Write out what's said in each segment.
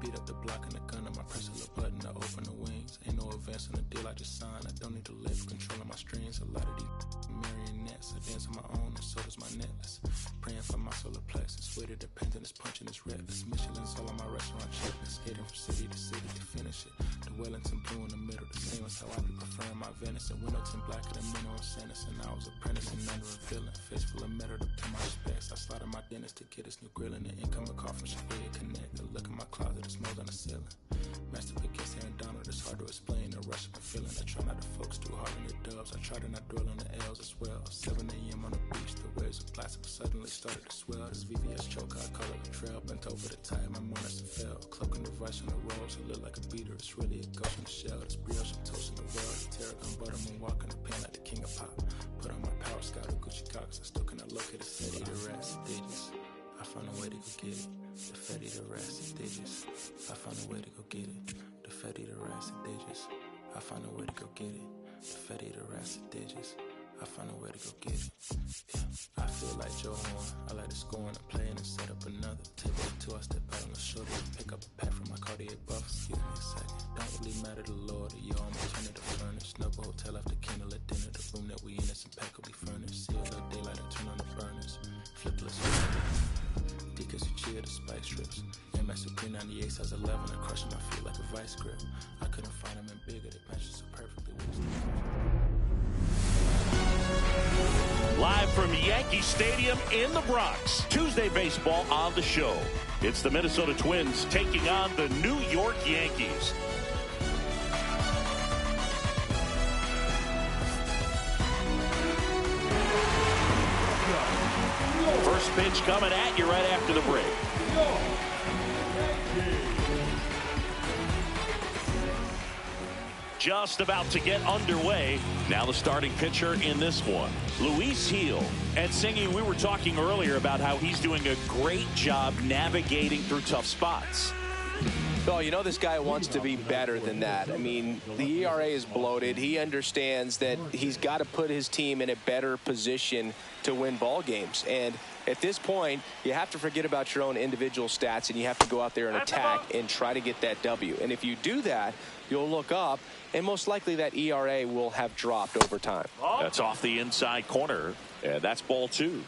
beat up the block and the gun on my press a little button to open the wings. Ain't no advance on the deal I just signed. I don't need to live controlling my strings. A lot of these marionettes. I dance on my own and so does my necklace. Praying for my solar plexus. Way to dependent is punching this reckless. Michelin's all on my restaurant checklist. Skating from city to city to finish it. The Wellington blue in the middle. The same as how I be preferring my venison. Windowton blacker than minimum sentence. And I was apprentice and none revealing. Face full of metal to pay my respects. I slotted my dentist to get his new grilling. The incoming call from Shabaya Connect. The look in my closet is mold on the ceiling. Master against Aaron Donald. It's hard to explain the rush of a feeling. I try not to focus too hard on the dubs. I try to not dwell on the L's as well. 7 a.m. on the beach. The waves of plastic suddenly started to swell. This VVS choke, I call it a trail. Bent over the tide, my mornings fell. Cloaking the vice on the rolls. It look like a beater. It's really a ghost in the shell. This brioche, I'm toasting the world. The tarragon butter, moon walking the pen like the king of pop. Put on my power scout, a Gucci Cox. I still cannot locate a city. The rest, digits. I found a way to go get it. The Fetty, the rest, digits. I found a way to go get it. The Fetty, the rest, digits. I found a way to go get it. The Fetty, the rest, digits. I found a way to go get it. Yeah, I feel like Joe Horn. I like to score and play and set up another. Take it two, I step out on the shoulder. Pick up a pack from my Cartier buff. Excuse me a second. Don't really matter to the Lord. Yo, I'm returning to furnace. Snuggle hotel after candle at dinner. The room that we in is impeccably furnished. See all the daylight and turn on the burners. Flipless. Because you cheer the spice strips. MS Supreme 98 size 11. I crush my feet like a vice grip. I couldn't find them in bigger. They match so perfectly with Live from Yankee Stadium in the Bronx. Tuesday baseball on the show. It's the Minnesota Twins taking on the New York Yankees. First pitch coming at you right after the break. Just about to get underway. Now the starting pitcher in this one, Luis Gil. And Singy, we were talking earlier about how he's doing a great job navigating through tough spots. Oh, you know this guy wants to be better than that. I mean, the ERA is bloated. He understands that he's got to put his team in a better position to win ball games. And at this point, you have to forget about your own individual stats and you have to go out there and attack and try to get that W. And if you do that, you'll look up and most likely that ERA will have dropped over time. That's off the inside corner, and that's ball 2.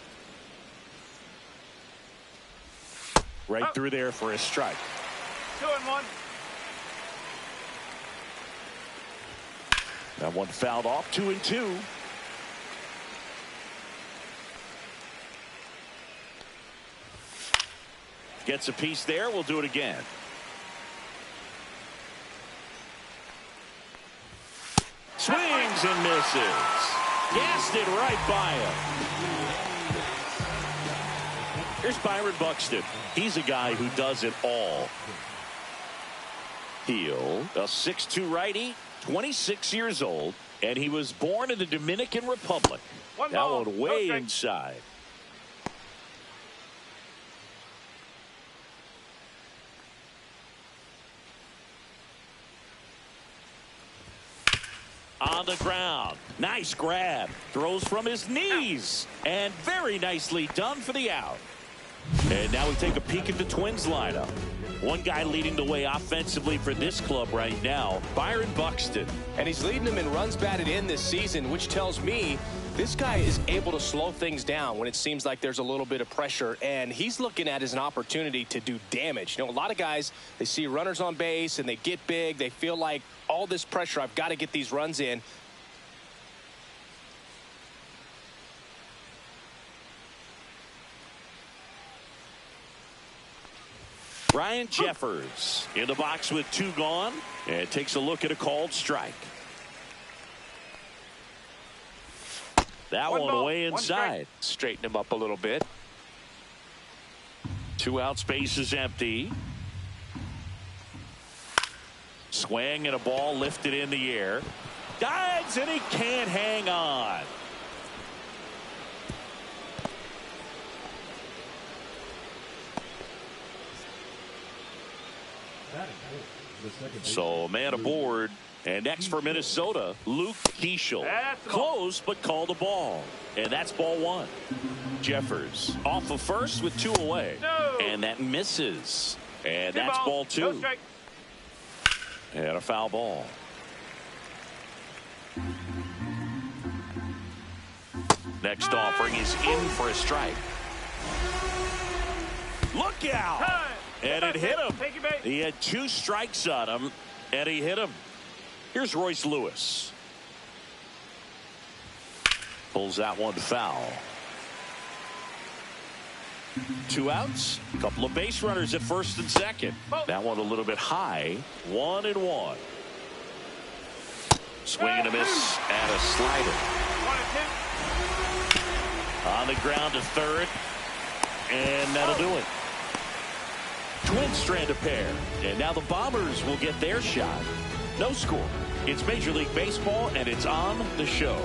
Right through there for a strike. 2-1. That one fouled off. 2-2. Gets a piece there. We'll do it again. Swings and misses. Gassed it right by him. Here's Byron Buxton. He's a guy who does it all. Gil, a 6'2 righty, 26 years old, and he was born in the Dominican Republic. That one way inside. On the ground. Nice grab. Throws from his knees. And very nicely done for the out. And now we take a peek at the Twins lineup. One guy leading the way offensively for this club right now, Byron Buxton. And he's leading them in runs batted in this season, which tells me this guy is able to slow things down when it seems like there's a little bit of pressure, and he's looking at it as an opportunity to do damage. You know, a lot of guys, they see runners on base and they get big. They feel like all this pressure, I've got to get these runs in. Ryan Jeffers in the box with 2 gone, and takes a look at a called strike. That one way inside. Straighten him up a little bit. 2 outs, base is empty. Swing and a ball lifted in the air. Dives and he can't hang on. So a man aboard. And next for Minnesota, Luke Keeschel. Close, but called a ball. And that's ball 1. Jeffers off of first with 2 away. And that misses. And that's ball 2. And a foul ball. Next offering is in for a strike. Look out! And it hit him. He had 2 strikes on him, and he hit him. Here's Royce Lewis. Pulls that one foul. 2 outs. A couple of base runners at first and second. That one a little bit high. 1-1. Swing and a miss and a slider. On the ground to third. And that'll do it. Twins strand a pair. And now the Bombers will get their shot. No score. It's Major League Baseball, and it's on the show.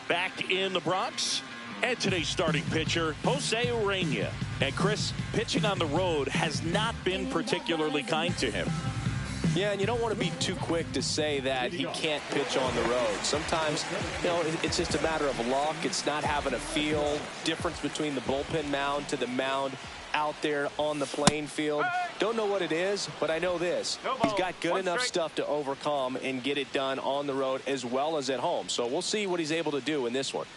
Back in the Bronx, and today's starting pitcher, Jose Urena. And Chris, pitching on the road has not been particularly kind to him. Yeah, and you don't want to be too quick to say that he can't pitch on the road. Sometimes, you know, it's just a matter of luck. It's not having a feel. Difference between the bullpen mound to the mound out there on the playing field. Don't know what it is, but I know this. He's got good enough stuff to overcome and get it done on the road as well as at home. So we'll see what he's able to do in this one.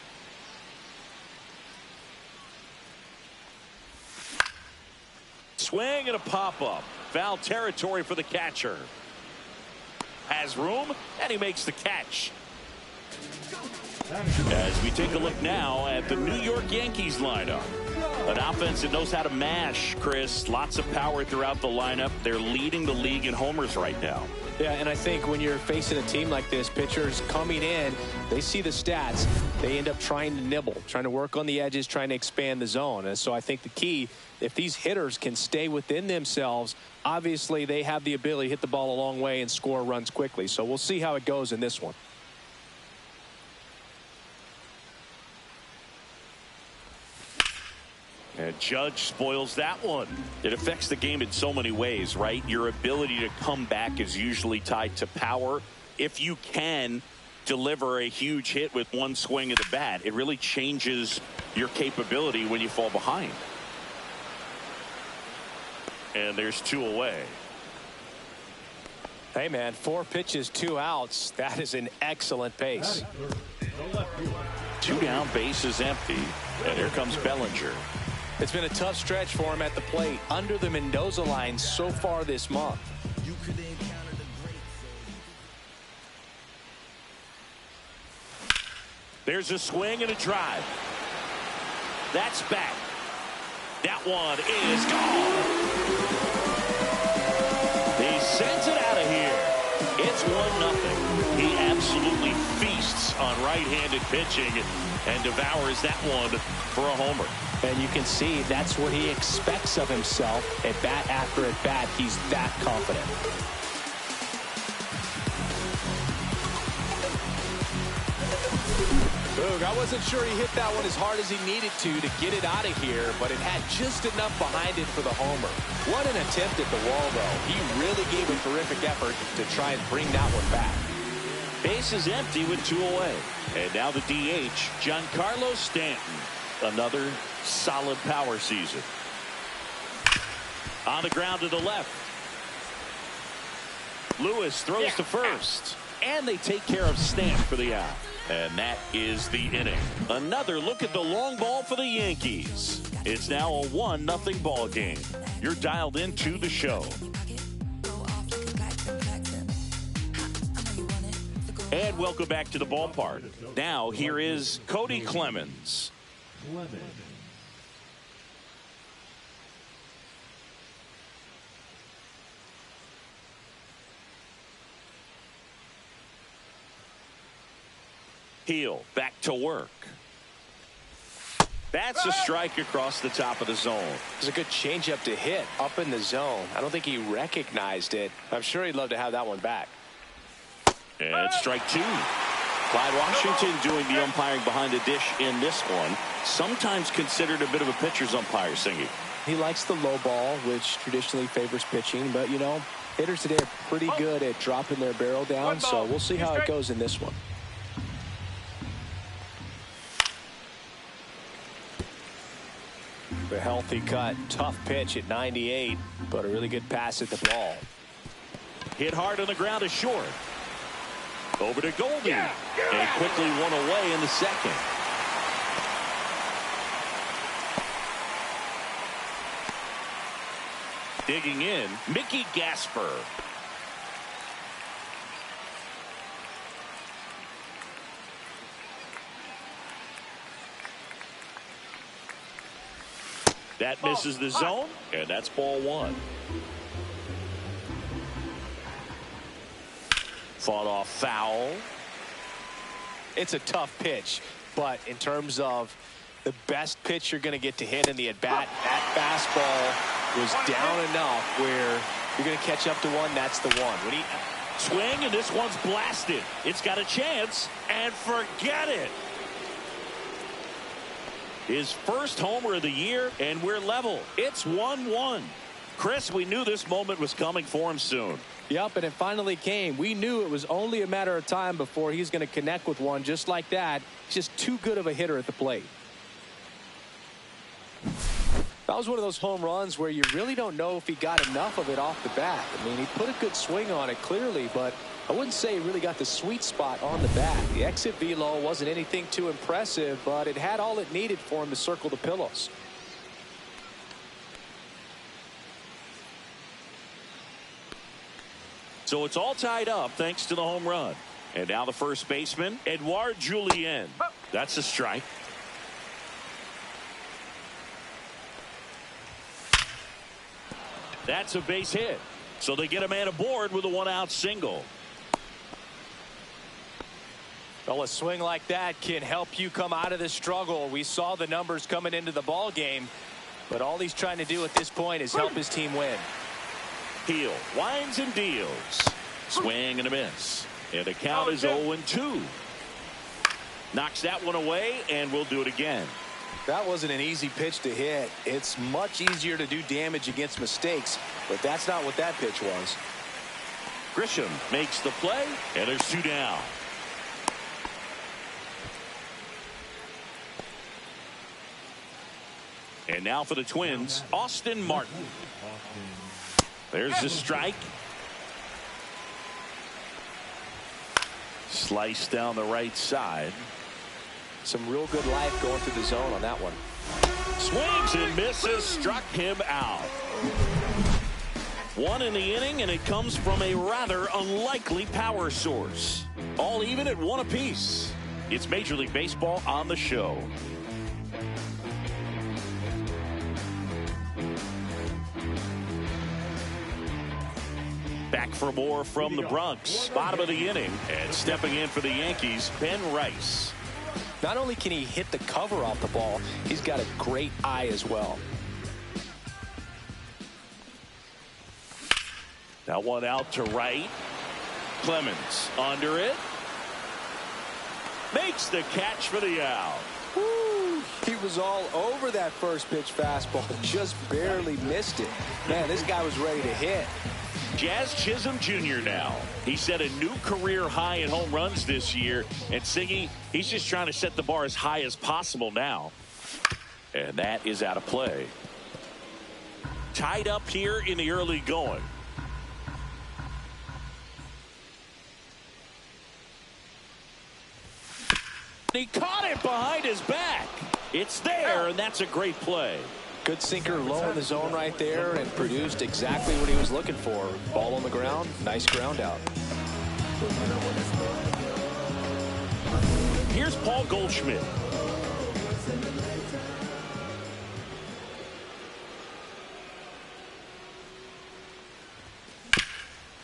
Swing and a pop-up. Foul territory for the catcher. Has room, and he makes the catch. As we take a look now at the New York Yankees lineup. An offense that knows how to mash, Chris. Lots of power throughout the lineup. They're leading the league in homers right now. Yeah, and I think when you're facing a team like this, pitchers coming in, they see the stats. They end up trying to nibble, trying to work on the edges, trying to expand the zone. And so I think the key, if these hitters can stay within themselves, obviously they have the ability to hit the ball a long way and score runs quickly. So we'll see how it goes in this one. And Judge spoils that one. It affects the game in so many ways, right? Your ability to come back is usually tied to power. If you can deliver a huge hit with one swing of the bat, it really changes your capability when you fall behind. And there's 2 away. Hey, man, 4 pitches, 2 outs. That is an excellent pace. 2 down, base is empty. And here comes Bellinger. It's been a tough stretch for him at the plate under the Mendoza line so far this month. There's a swing and a drive. That's back. That one is gone. He sends it out of here. It's 1-0. He absolutely feasts on right-handed pitching and devours that one for a homer. And you can see that's what he expects of himself at bat after at bat. He's that confident. Boog, I wasn't sure he hit that one as hard as he needed to get it out of here, but it had just enough behind it for the homer. What an attempt at the wall, though. He really gave a terrific effort to try and bring that one back. Base is empty with 2 away. And now the DH, Giancarlo Stanton. Another solid power season. On the ground to the left. Lewis throws to first. And they take care of Stanton for the out. And that is the inning. Another look at the long ball for the Yankees. It's now a 1-0 ball game. You're dialed into the show. And welcome back to the ballpark. Now here is Cody Clemens. Heel back to work. That's a strike across the top of the zone. It's a good changeup to hit up in the zone. I don't think he recognized it. I'm sure he'd love to have that one back. And strike 2. Clyde Washington doing the umpiring behind the dish in this one. Sometimes considered a bit of a pitcher's umpire, Singy. He likes the low ball, which traditionally favors pitching. But, you know, hitters today are pretty good at dropping their barrel down. So we'll see how it goes in this one. The healthy cut, tough pitch at 98, but a really good pass at the ball. Hit hard on the ground is short. Over to Goldie. And quickly one away in the second. Digging in, Mickey Gasper. That misses the zone, and that's ball one. Fought off foul. It's a tough pitch, but in terms of the best pitch you're going to get to hit in the at-bat, that fastball was down enough where you're going to catch up to one. That's the one. When he swing, and this one's blasted. It's got a chance, and forget it. His first homer of the year, and we're level. It's 1-1. Chris, we knew this moment was coming for him soon. Yep, and it finally came. We knew it was only a matter of time before he's going to connect with one just like that. He's just too good of a hitter at the plate. That was one of those home runs where you really don't know if he got enough of it off the bat. I mean, he put a good swing on it clearly, but I wouldn't say he really got the sweet spot on the bat. The exit velo wasn't anything too impressive, but it had all it needed for him to circle the pillows. So it's all tied up thanks to the home run. And now the first baseman, Edouard Julien. That's a strike. That's a base hit. So they get a man aboard with a one-out single. Well, a swing like that can help you come out of this struggle. We saw the numbers coming into the ball game, but all he's trying to do at this point is help his team win. Heel winds and deals. Swing and a miss. And the count is 0-2. Knocks that one away, and we'll do it again. That wasn't an easy pitch to hit. It's much easier to do damage against mistakes, but that's not what that pitch was. Grisham makes the play, and there's two down. And now for the Twins, Austin Martin. There's the strike. Slice down the right side. Some real good life going through the zone on that one. Swings and misses, struck him out. One in the inning, and it comes from a rather unlikely power source. All even at one apiece. It's Major League Baseball on the show. Back for more from the Bronx. Bottom of the inning. And stepping in for the Yankees, Ben Rice. Not only can he hit the cover off the ball, he's got a great eye as well. That one out to right. Clemens under it. Makes the catch for the out. Woo. He was all over that first pitch fastball. Just barely missed it. Man, this guy was ready to hit. Jazz Chisholm Jr. now. He set a new career high in home runs this year. And Siggy, he's just trying to set the bar as high as possible now. And that is out of play. Tied up here in the early going. He caught it behind his back. It's there, and that's a great play. Good sinker low in the zone right there and produced exactly what he was looking for. Ball on the ground, nice ground out. Here's Paul Goldschmidt.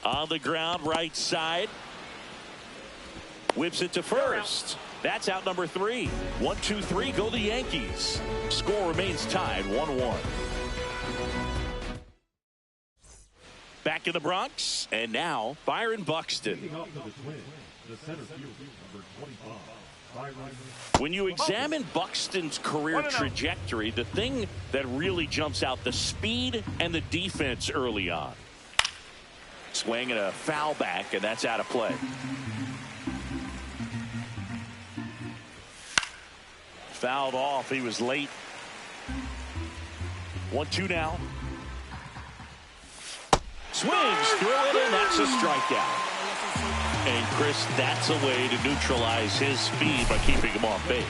On the ground, right side. Whips it to first. That's out number 3. 1-2-3, go the Yankees. Score remains tied 1-1. Back in the Bronx, and now Byron Buxton. When you examine Buxton's career trajectory, the thing that really jumps out, the speed and the defense early on. Swing and a foul back, and that's out of play. Fouled off. He was late. 1-2 now. Swings through it, and that's a strikeout. And, Chris, that's a way to neutralize his speed by keeping him off base.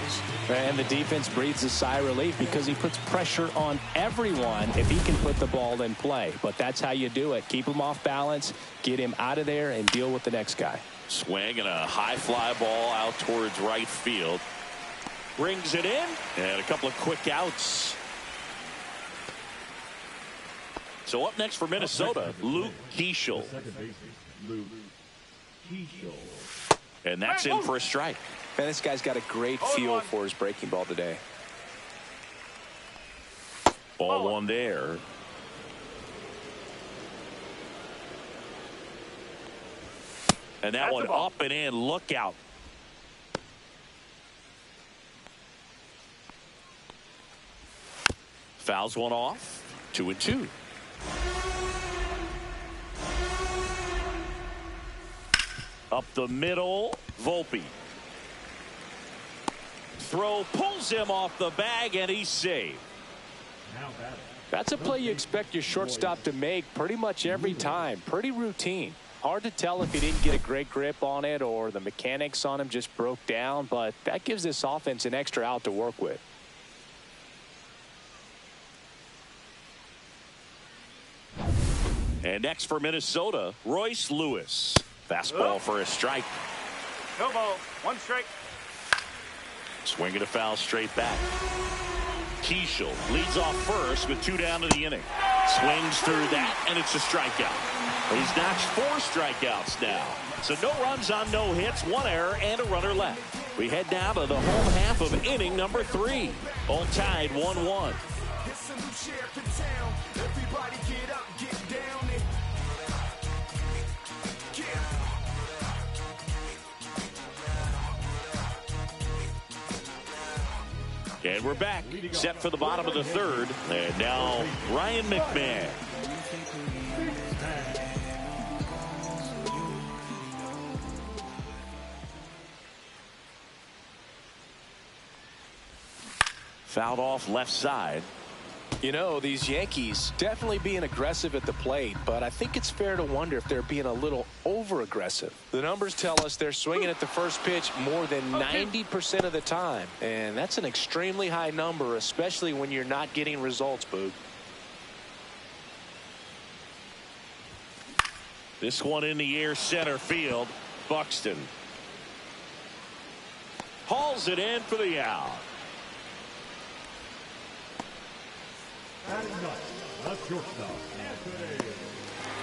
And the defense breathes a sigh of relief because he puts pressure on everyone if he can put the ball in play. But that's how you do it. Keep him off balance, get him out of there, and deal with the next guy. Swing and a high fly ball out towards right field. Brings it in, and a couple of quick outs. So up next for Minnesota, Luke Keeschel. And that's in for a strike. Man, this guy's got a great feel for his breaking ball today. Ball one there. And that one up and in. Look out. Fouls one off. 2-2. Up the middle, Volpe. Throw pulls him off the bag, and he's saved. That's a play you expect your shortstop to make pretty much every time. Pretty routine. Hard to tell if he didn't get a great grip on it or the mechanics on him just broke down, but that gives this offense an extra out to work with. And next for Minnesota, Royce Lewis. Fastball for a strike. No ball. 1 strike. Swing and a foul straight back. Keeschel leads off first with 2 down to the inning. Swings through that, and it's a strikeout. He's notched 4 strikeouts now. So no runs on no hits, 1 error, and a runner left. We head now to the home half of inning number 3. All tied 1-1. And we're back, set for the bottom of the 3rd. And now Ryan McMahon. Fouled off left side. You know, these Yankees definitely being aggressive at the plate, but I think it's fair to wonder if they're being a little over-aggressive. The numbers tell us they're swinging at the first pitch more than 90% of the time, and that's an extremely high number, especially when you're not getting results, Boog. This one in the air, center field. Buxton hauls it in for the out.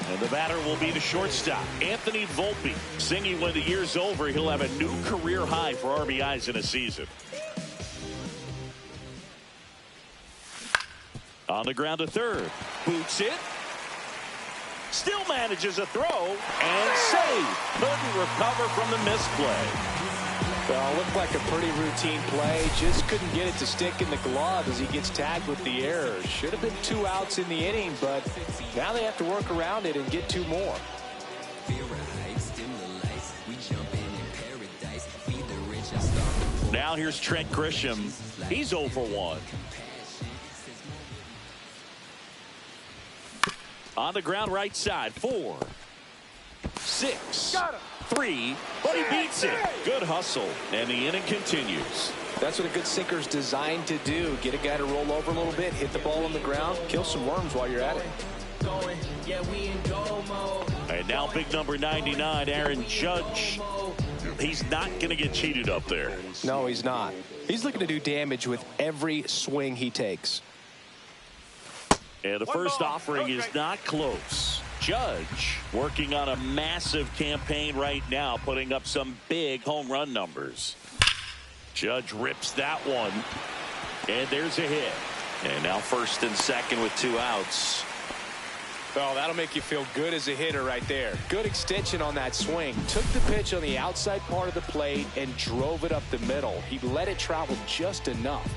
And the batter will be the shortstop, Anthony Volpe. Singing when the year's over, he'll have a new career high for RBIs in a season. On the ground to third. Boots it. Still manages a throw and save. Couldn't recover from the misplay. Well, looked like a pretty routine play. Just couldn't get it to stick in the glove as he gets tagged with the error. Should have been 2 outs in the inning, but now they have to work around it and get 2 more. Now here's Trent Grisham. He's 0 for 1. On the ground right side. 4, 6, 3, but he beats it. Good hustle, and the inning continues. That's what a good sinker's designed to do. Get a guy to roll over a little bit, hit the ball on the ground, kill some worms while you're at it. And now big number 99, Aaron Judge. He's not going to get cheated up there. No, he's not. He's looking to do damage with every swing he takes. And the first offering is not close. Judge working on a massive campaign right now, putting up some big home run numbers. Judge rips that one, and there's a hit. And now first and second with 2 outs. Oh, that'll make you feel good as a hitter right there. Good extension on that swing. Took the pitch on the outside part of the plate and drove it up the middle. He let it travel just enough.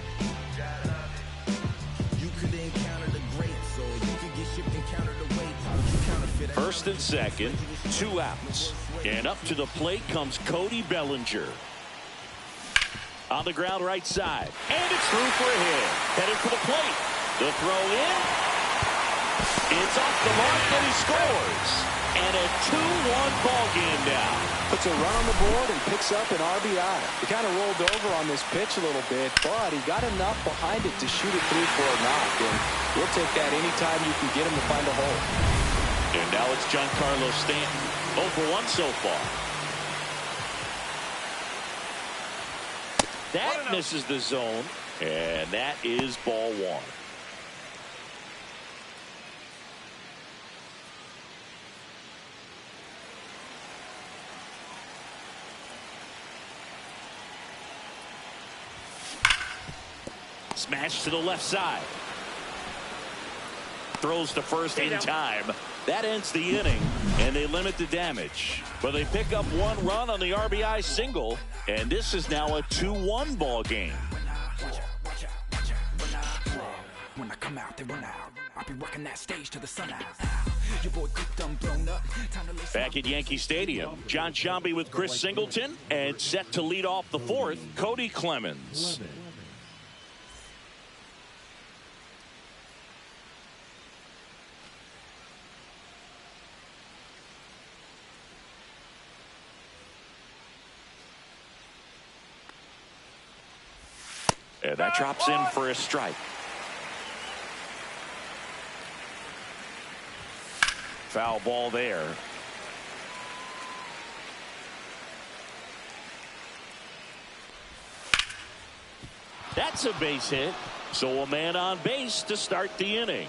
First and second, 2 outs. And up to the plate comes Cody Bellinger. On the ground right side. And it's through for a hit. Headed for the plate. The throw in. It's off the mark, and he scores. And a 2-1 ball game now. Puts a run on the board and picks up an RBI. He kind of rolled over on this pitch a little bit, but he got enough behind it to shoot it through for a knock. And we'll take that anytime you can get him to find a hole. And now it's Giancarlo Stanton. 0 for 1 so far. That misses the zone, and that is ball 1. Smash to the left side. Throws to first in time. That ends the inning, and they limit the damage. But they pick up 1 run on the RBI single, and this is now a 2-1 ball game. When I come out, they run out. I'll be rocking that stage to the sun out. Your boy cooked, I'm blown up. Back at Yankee Stadium, John Sciambi with Chris Singleton, and set to lead off the 4th, Cody Clemens. And that drops in for a strike. Foul ball there. That's a base hit. So a man on base to start the inning.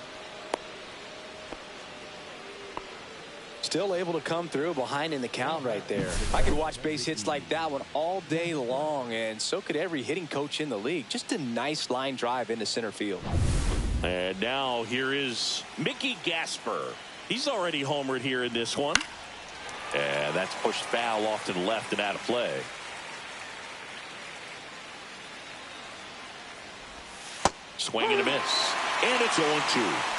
Still able to come through behind in the count right there. I could watch base hits like that one all day long, and so could every hitting coach in the league. Just a nice line drive into center field. And now here is Mickey Gasper. He's already homered here in this one. And that's pushed foul off to the left and out of play. Swing and a miss. And it's 0-2.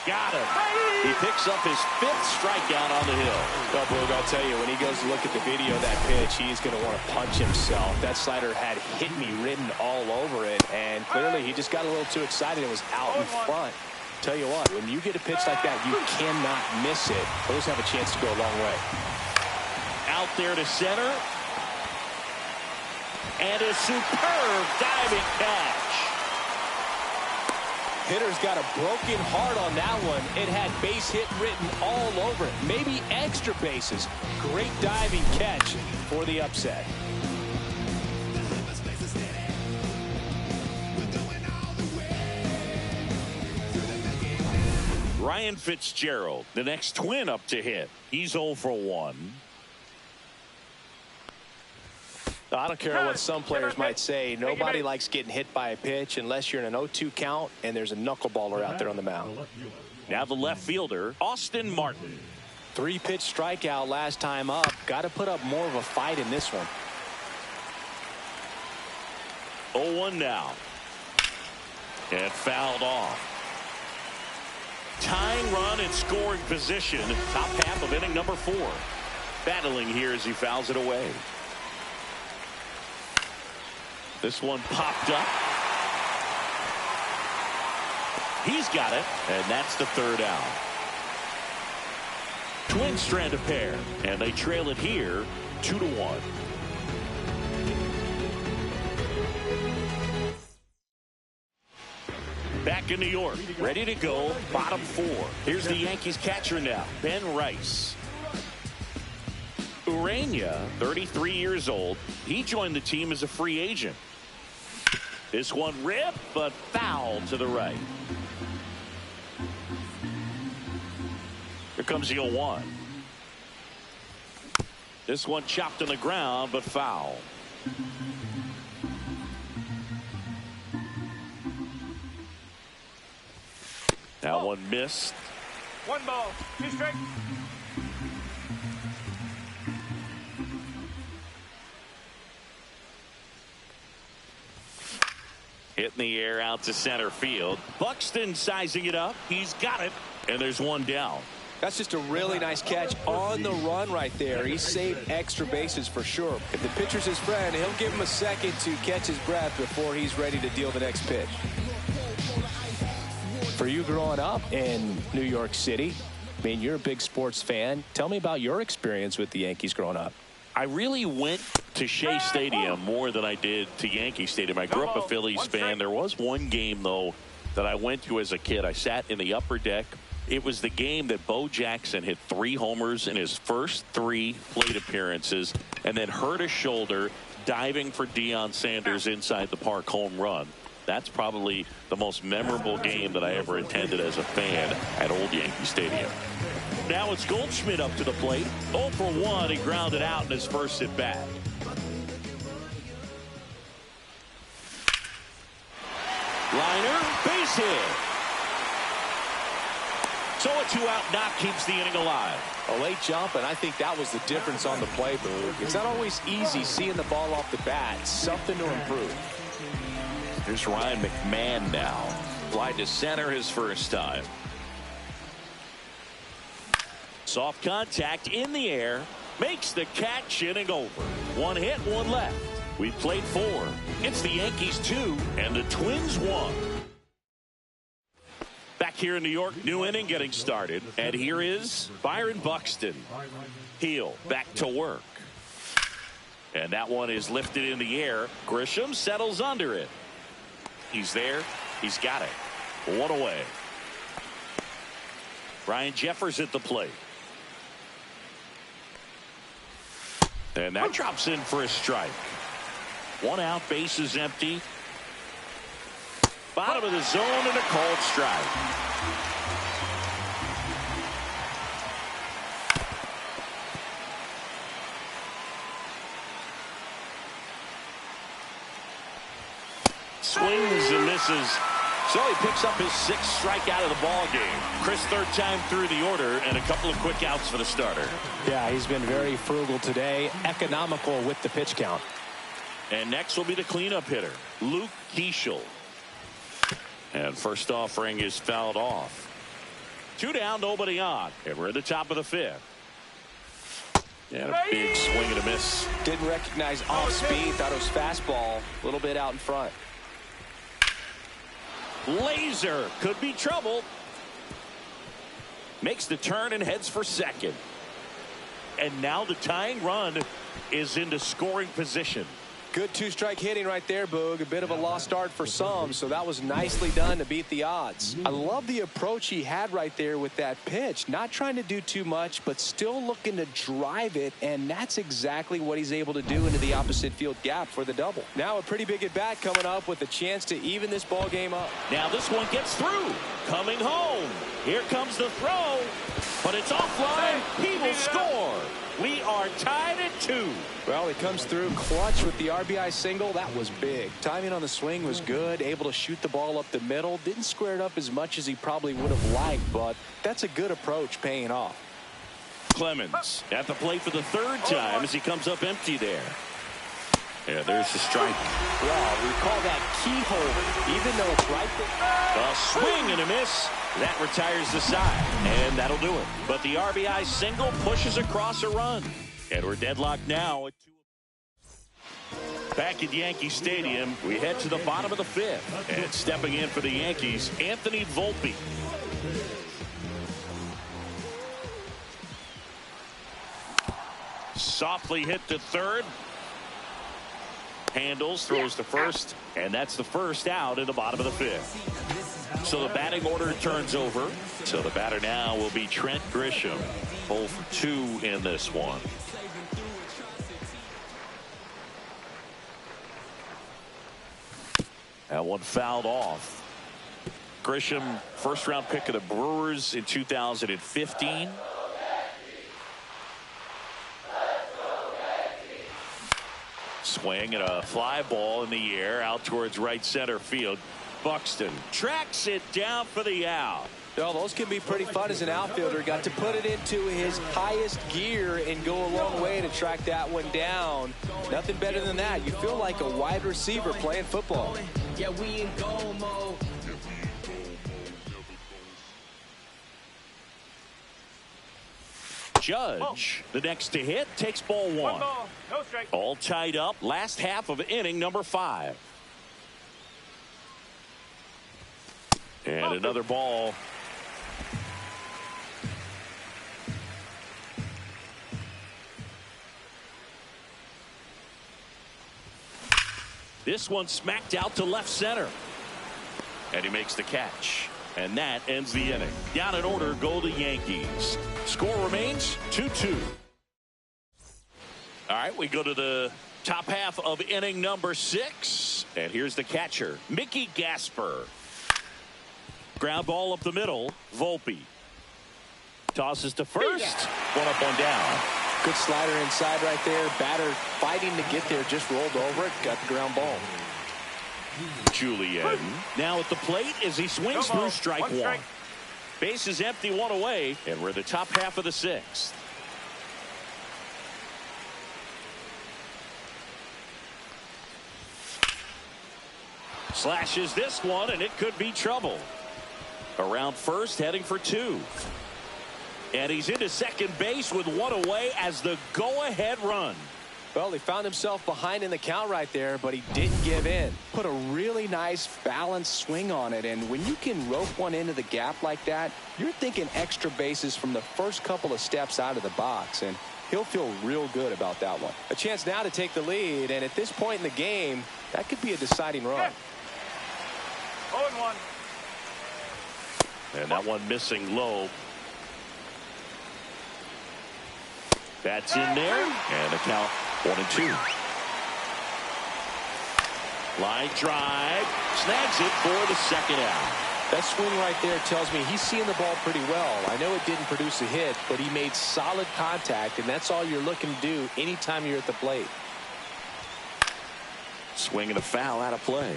Got him. He picks up his 5th strikeout on the hill. Well, Boog, I'll tell you, when he goes to look at the video of that pitch, he's going to want to punch himself. That slider had hit me written all over it, and clearly he just got a little too excited and was out in front. Tell you what, when you get a pitch like that, you cannot miss it. Those have a chance to go a long way. Out there to center. And a superb diving catch. Hitter's got a broken heart on that one. It had base hit written all over it. Maybe extra bases. Great diving catch for the upset. Ryan Fitzgerald, the next twin up to hit. He's 0 for 1. I don't care what some players might say. Nobody likes getting hit by a pitch unless you're in an 0-2 count and there's a knuckleballer out there on the mound. Now the left fielder, Austin Martin. 3-pitch strikeout last time up. Got to put up more of a fight in this one. 0-1 now. And fouled off. Tying run in scoring position. Top half of inning number 4. Battling here as he fouls it away. This one popped up. He's got it, and that's the 3rd out. Twins strand a pair, and they trail it here 2-1. Back in New York, ready to go, bottom 4. Here's the Yankees catcher now, Ben Rice. Urania, 33 years old. He joined the team as a free agent. This one ripped, but foul to the right. Here comes the 0-1. This one chopped on the ground, but foul. That one missed. 1 ball, 2 strikes. Hit in the air out to center field. Buxton sizing it up. He's got it. And there's 1 down. That's just a really nice catch on the run right there. He saved extra bases for sure. If the pitcher's his friend, he'll give him a second to catch his breath before he's ready to deal the next pitch. For you growing up in New York City, I mean, you're a big sports fan. Tell me about your experience with the Yankees growing up. I really went to Shea Stadium more than I did to Yankee Stadium. I grew up a Phillies fan. There was one game, though, that I went to as a kid. I sat in the upper deck. It was the game that Bo Jackson hit 3 homers in his first 3 plate appearances and then hurt his shoulder diving for Deion Sanders inside the park home run. That's probably the most memorable game that I ever attended as a fan at Old Yankee Stadium. Now it's Goldschmidt up to the plate. 0 for 1. He grounded out in his first at bat. Liner, base hit. So a 2-out knock keeps the inning alive. A late jump, and I think that was the difference on the play, Boo. It's not always easy seeing the ball off the bat. Something to improve. Here's Ryan McMahon now. Fly to center his first time. Soft contact in the air. Makes the catch, inning over. 1 hit, 1 left. We've played 4. It's the Yankees 2 and the Twins 1. Back here in New York, new inning getting started. And here is Byron Buxton. Heel back to work. And that one is lifted in the air. Grisham settles under it. He's there. He's got it. 1 away. Ryan Jeffers at the plate. And that drops in for a strike. 1 out, base is empty. Bottom of the zone and a called strike. Swings and misses. So he picks up his 6th strikeout of the ball game. Chris, 3rd time through the order, and a couple of quick outs for the starter. Yeah, he's been very frugal today, economical with the pitch count. And next will be the cleanup hitter, Luke Keeschel. And first offering is fouled off. 2 down, nobody on, and we're at the top of the 5th. And a big swing and a miss. Didn't recognize off speed, thought it was fastball, a little bit out in front. Laser could be trouble. Makes the turn and heads for second. And now the tying run is into scoring position. Good 2-strike hitting right there, Boog. A bit of a lost start for some, so that was nicely done to beat the odds. I love the approach he had right there with that pitch. Not trying to do too much, but still looking to drive it, and that's exactly what he's able to do into the opposite field gap for the double. Now a pretty big at-bat coming up with a chance to even this ball game up. Now this one gets through. Coming home. Here comes the throw, but it's offline. He will score. We are tied at 2. Well, he comes through clutch with the RBI single. That was big. Timing on the swing was good. Able to shoot the ball up the middle. Didn't square it up as much as he probably would have liked, but that's a good approach paying off. Clemens at the plate for the 3rd time as he comes up empty there. Yeah, there's the strike. Well, we call that keyhole, even though it's right there. A swing and a miss. That retires the side, and that'll do it. But the RBI single pushes across a run. And we're deadlocked now at 2. Back at Yankee Stadium, we head to the bottom of the 5th. And stepping in for the Yankees, Anthony Volpe. Softly hit to 3rd. Handles, throws to 1st, and that's the 1st out in the bottom of the 5th. So the batting order turns over. So the batter now will be Trent Grisham. 0 for 2 in this one. That one fouled off. Grisham, 1st-round pick of the Brewers in 2015. Swing and a fly ball in the air out towards right center field. Buxton tracks it down for the out. Well, those can be pretty fun as an outfielder. Got to put it into his highest gear and go a long way to track that one down. Nothing better than that. You feel like a wide receiver playing football. Yeah, we in goal mode. Judge, the next to hit, takes ball 1. 1 ball, no strike. All tied up. Last half of inning number 5. And another ball. This one smacked out to left center. And he makes the catch. And that ends the inning. Down in order go the Yankees. Score remains 2-2. All right, we go to the top half of inning number 6. And here's the catcher, Mickey Gasper. Ground ball up the middle. Volpe tosses to first. One up, one down. Good slider inside right there. Batter fighting to get there, just rolled over it, got the ground ball. Julian now at the plate as he swings through strike one. Base is empty, one away, and we're in the top half of the 6th. Slashes this one, and it could be trouble. Around first, heading for 2. And he's into second base with one away as the go-ahead run. Well, he found himself behind in the count right there, but he didn't give in. Put a really nice balanced swing on it, and when you can rope one into the gap like that, you're thinking extra bases from the first couple of steps out of the box, and he'll feel real good about that one. A chance now to take the lead, and at this point in the game, that could be a deciding run. 0-1. And that one missing low. That's in there, and the count 1-2. Line drive, snags it for the second out. That swing right there tells me he's seeing the ball pretty well. I know it didn't produce a hit, but he made solid contact, and that's all you're looking to do anytime you're at the plate. Swing and a foul out of play.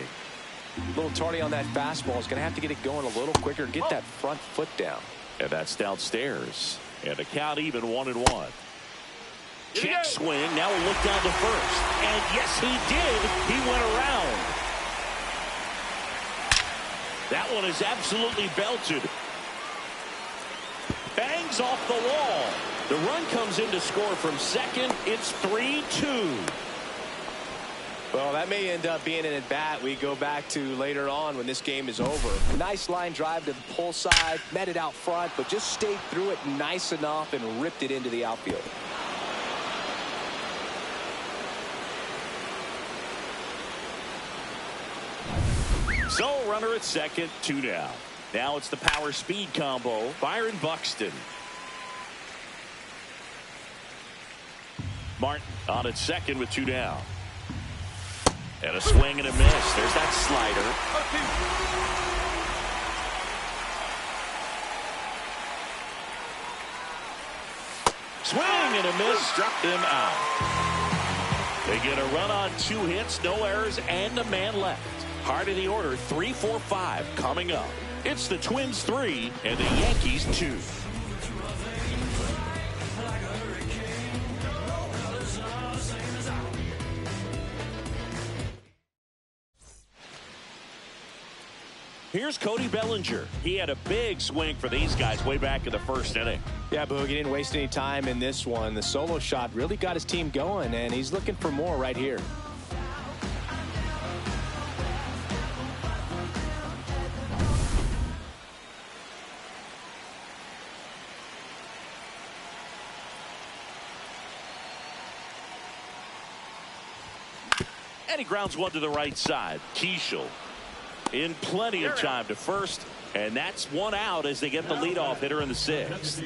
A little tardy on that fastball. Is going to have to get it going a little quicker, get that front foot down. And that's downstairs. And the count even 1-1. Check swing. Now we'll look down to first. And yes, he did. He went around. That one is absolutely belted. Bangs off the wall. The run comes in to score from second. It's 3-2. Well, that may end up being an at-bat we go back to later on when this game is over. A nice line drive to the pull side, met it out front, but just stayed through it nice enough and ripped it into the outfield. So, runner at second, 2 down. Now it's the power speed combo. Byron Buxton. Martin on at second with 2 down. And a swing and a miss. There's that slider. Swing and a miss. Struck them out. They get a run on 2 hits, no errors, and a man left. Heart of the order, 3, 4, 5 coming up. It's the Twins 3 and the Yankees 2. Here's Cody Bellinger. He had a big swing for these guys way back in the first inning. Yeah, Boog, he didn't waste any time in this one. The solo shot really got his team going, and he's looking for more right here. And he grounds one to the right side. Keishel in plenty of time to first, and that's 1 out as they get the leadoff hitter in the 6th.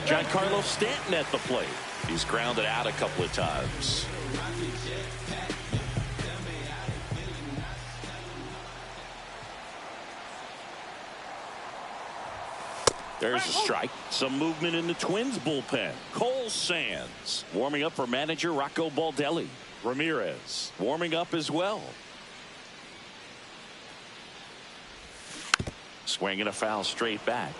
Giancarlo Stanton at the plate. He's grounded out a couple of times. There's a strike. Some movement in the Twins bullpen. Cole Sands warming up for manager Rocco Baldelli. Ramirez warming up as well. Swinging a foul straight back.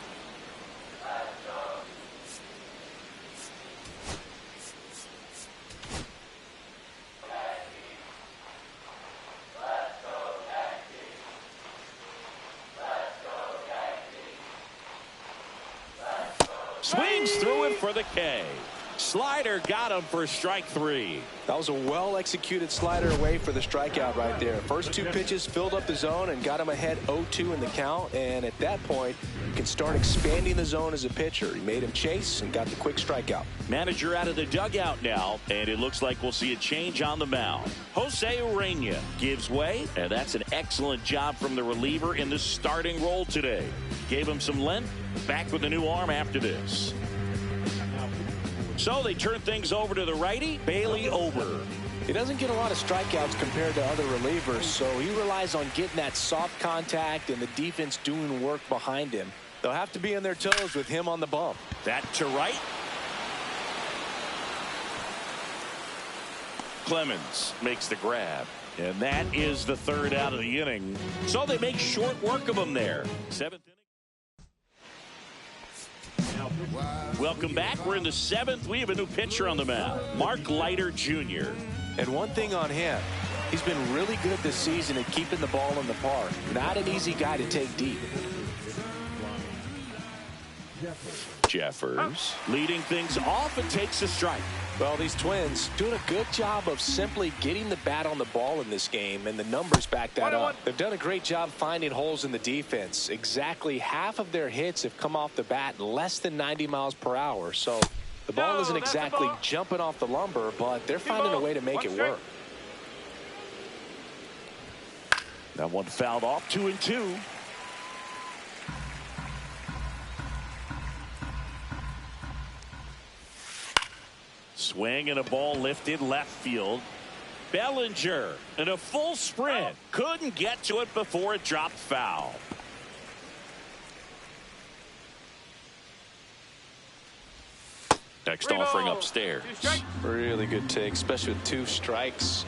Swings through it for the K. Slider got him for strike 3. That was a well-executed slider away for the strikeout right there. First 2 pitches filled up the zone and got him ahead 0-2 in the count. And at that point, you can start expanding the zone as a pitcher. He made him chase and got the quick strikeout. Manager out of the dugout now, and it looks like we'll see a change on the mound. Jose Urena gives way, and that's an excellent job from the reliever in the starting role today. Gave him some length, back with a new arm after this. So they turn things over to the righty, Bailey Ober. He doesn't get a lot of strikeouts compared to other relievers, so he relies on getting that soft contact and the defense doing work behind him. They'll have to be on their toes with him on the bump. That to right. Clemens makes the grab. And that is the 3rd out of the inning. So they make short work of him there. 7th inning. Welcome back. We're in the 7th. We have a new pitcher on the mound, Mark Leiter Jr. And one thing on him, he's been really good this season at keeping the ball in the park. Not an easy guy to take deep. Jeffers leading things off and takes a strike. Well, these Twins doing a good job of simply getting the bat on the ball in this game, and the numbers back that up. They've done a great job finding holes in the defense. Exactly half of their hits have come off the bat less than 90 miles per hour. So the ball isn't exactly jumping off the lumber, but they're finding a way to make it work. That one fouled off, 2-2. Swing and a ball lifted left field. Bellinger in a full sprint. Couldn't get to it before it dropped foul. Next offering upstairs. Really good take, especially with 2 strikes.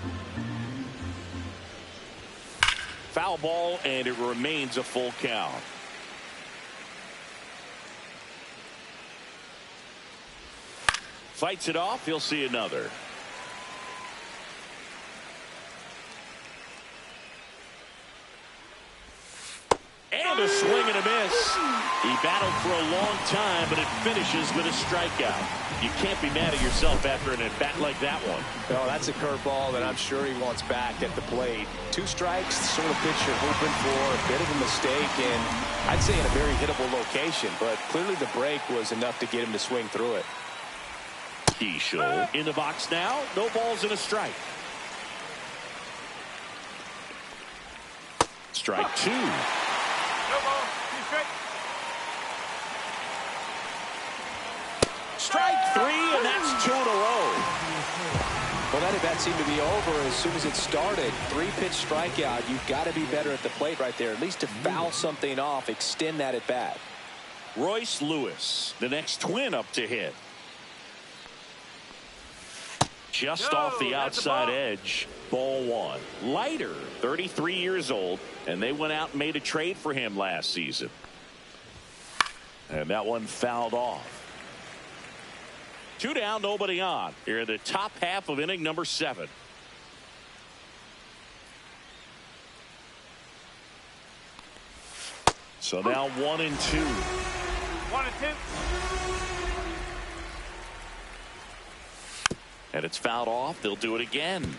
Foul ball, and it remains a full count. Fights it off. He'll see another. And a swing and a miss. He battled for a long time, but it finishes with a strikeout. You can't be mad at yourself after an at-bat like that one. No, that's a curveball that I'm sure he wants back at the plate. 2 strikes, the sort of pitch you're hoping for, a bit of a mistake, and I'd say in a very hittable location, but clearly the break was enough to get him to swing through it. Keishel in the box now. No balls and a strike. Strike 2. No ball, 2 strikes. Strike 3, and that's 2 in a row. Well, that at-bat seemed to be over as soon as it started. 3-pitch strikeout. You've got to be better at the plate right there, at least to foul something off, extend that at-bat. Royce Lewis, the next Twin up to hit. Just off the outside edge. Ball 1. Leiter, 33 years old, and they went out and made a trade for him last season. And that one fouled off. 2 down, nobody on. Here in the top half of inning number 7. So now 1 and 2. 1 and 2. And it's fouled off. They'll do it again.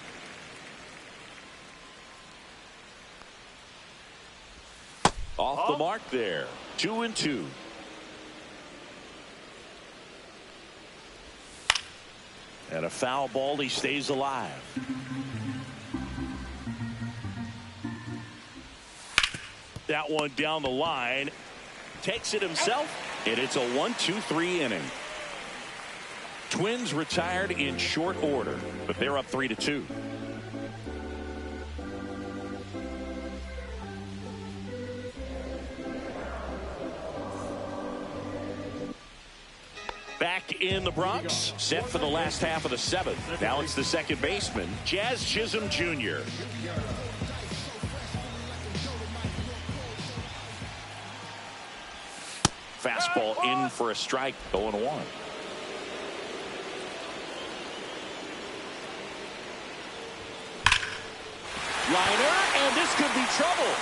Off the mark there. 2 and 2. And a foul ball. He stays alive. That one down the line. Takes it himself. And it's a 1-2-3 inning. Twins retired in short order, but they're up 3-2. Back in the Bronx, set for the last half of the 7th. Now it's the second baseman, Jazz Chisholm Jr. Fastball in for a strike, 0-1. Liner, and this could be trouble.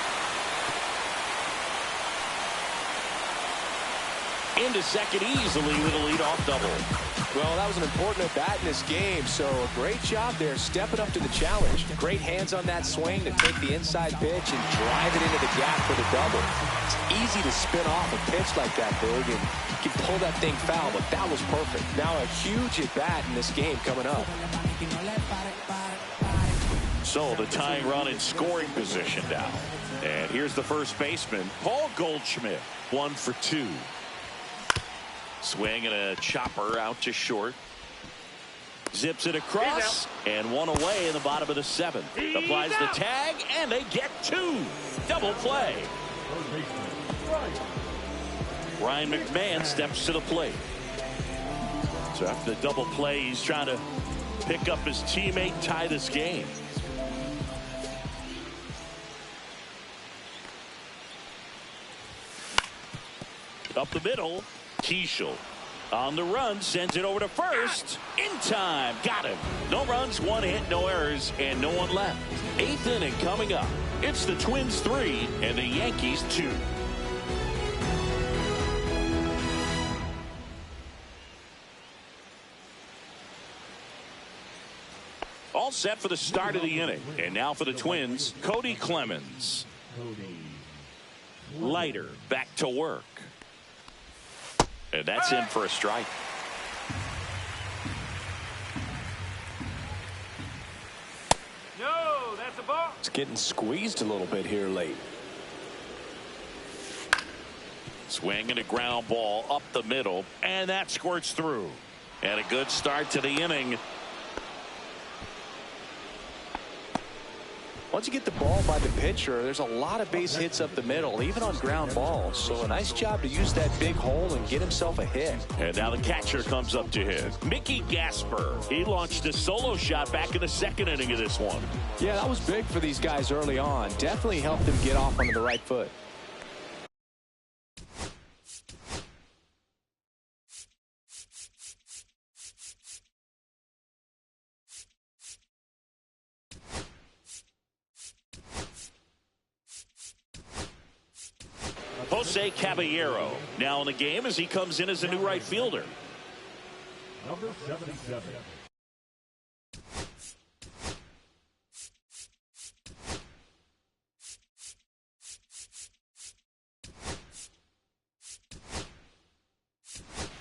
into second easily with a leadoff double. Well, that was an important at-bat in this game, so a great job there stepping up to the challenge. Great hands on that swing to take the inside pitch and drive it into the gap for the double. It's easy to spin off a pitch like that, Boog, and you can pull that thing foul, but that was perfect. Now a huge at-bat in this game coming up. So the tying run in scoring position now. And here's the first baseman, Paul Goldschmidt, 1 for 2. Swing and a chopper out to short. Zips it across and one away in the bottom of the 7th. Applies the tag and they get 2. Double play. Ryan McMahon steps to the plate. So after the double play, he's trying to pick up his teammate, tie this game. Up the middle, Keishel on the run, sends it over to first. In time, got him. No runs, 1 hit, no errors, and no one left. 8th inning coming up. It's the Twins 3 and the Yankees 2. All set for the start of the inning. And now for the Twins, Cody Clemens. Leiter back to work. And that's in for a strike. No, that's a ball. It's getting squeezed a little bit here late. Swing and a ground ball up the middle, and that squirts through. And a good start to the inning. Once you get the ball by the pitcher, there's a lot of base hits up the middle, even on ground balls. So a nice job to use that big hole and get himself a hit. And now the catcher comes up to hit. Mickey Gasper. He launched a solo shot back in the 2nd inning of this one. Yeah, that was big for these guys early on. Definitely helped them get off onto the right foot. Jose Caballero now in the game as he comes in as a new right fielder. Number 77.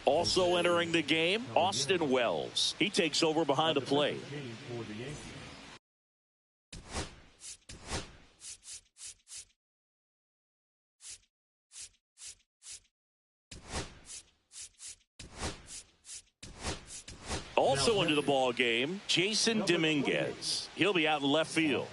Also entering the game, Austin Wells. He takes over behind the plate. Also into the ball game, Jason Dominguez. He'll be out in left field.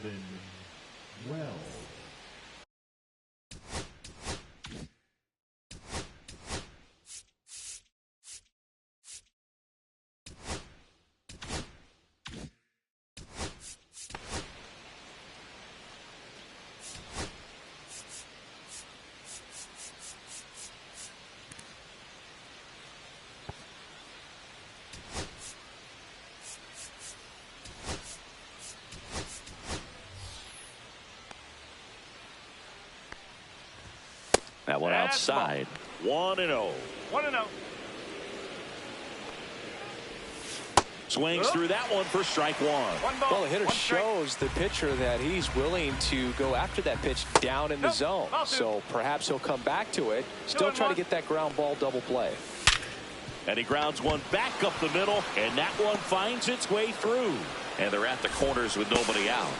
That one outside. 1-0. 1-0. Swings through that one for strike 1. Well, the hitter shows the pitcher that he's willing to go after that pitch down in the zone. So perhaps he'll come back to it. Still try to get that ground ball double play. And he grounds one back up the middle, and that one finds its way through. And they're at the corners with nobody out.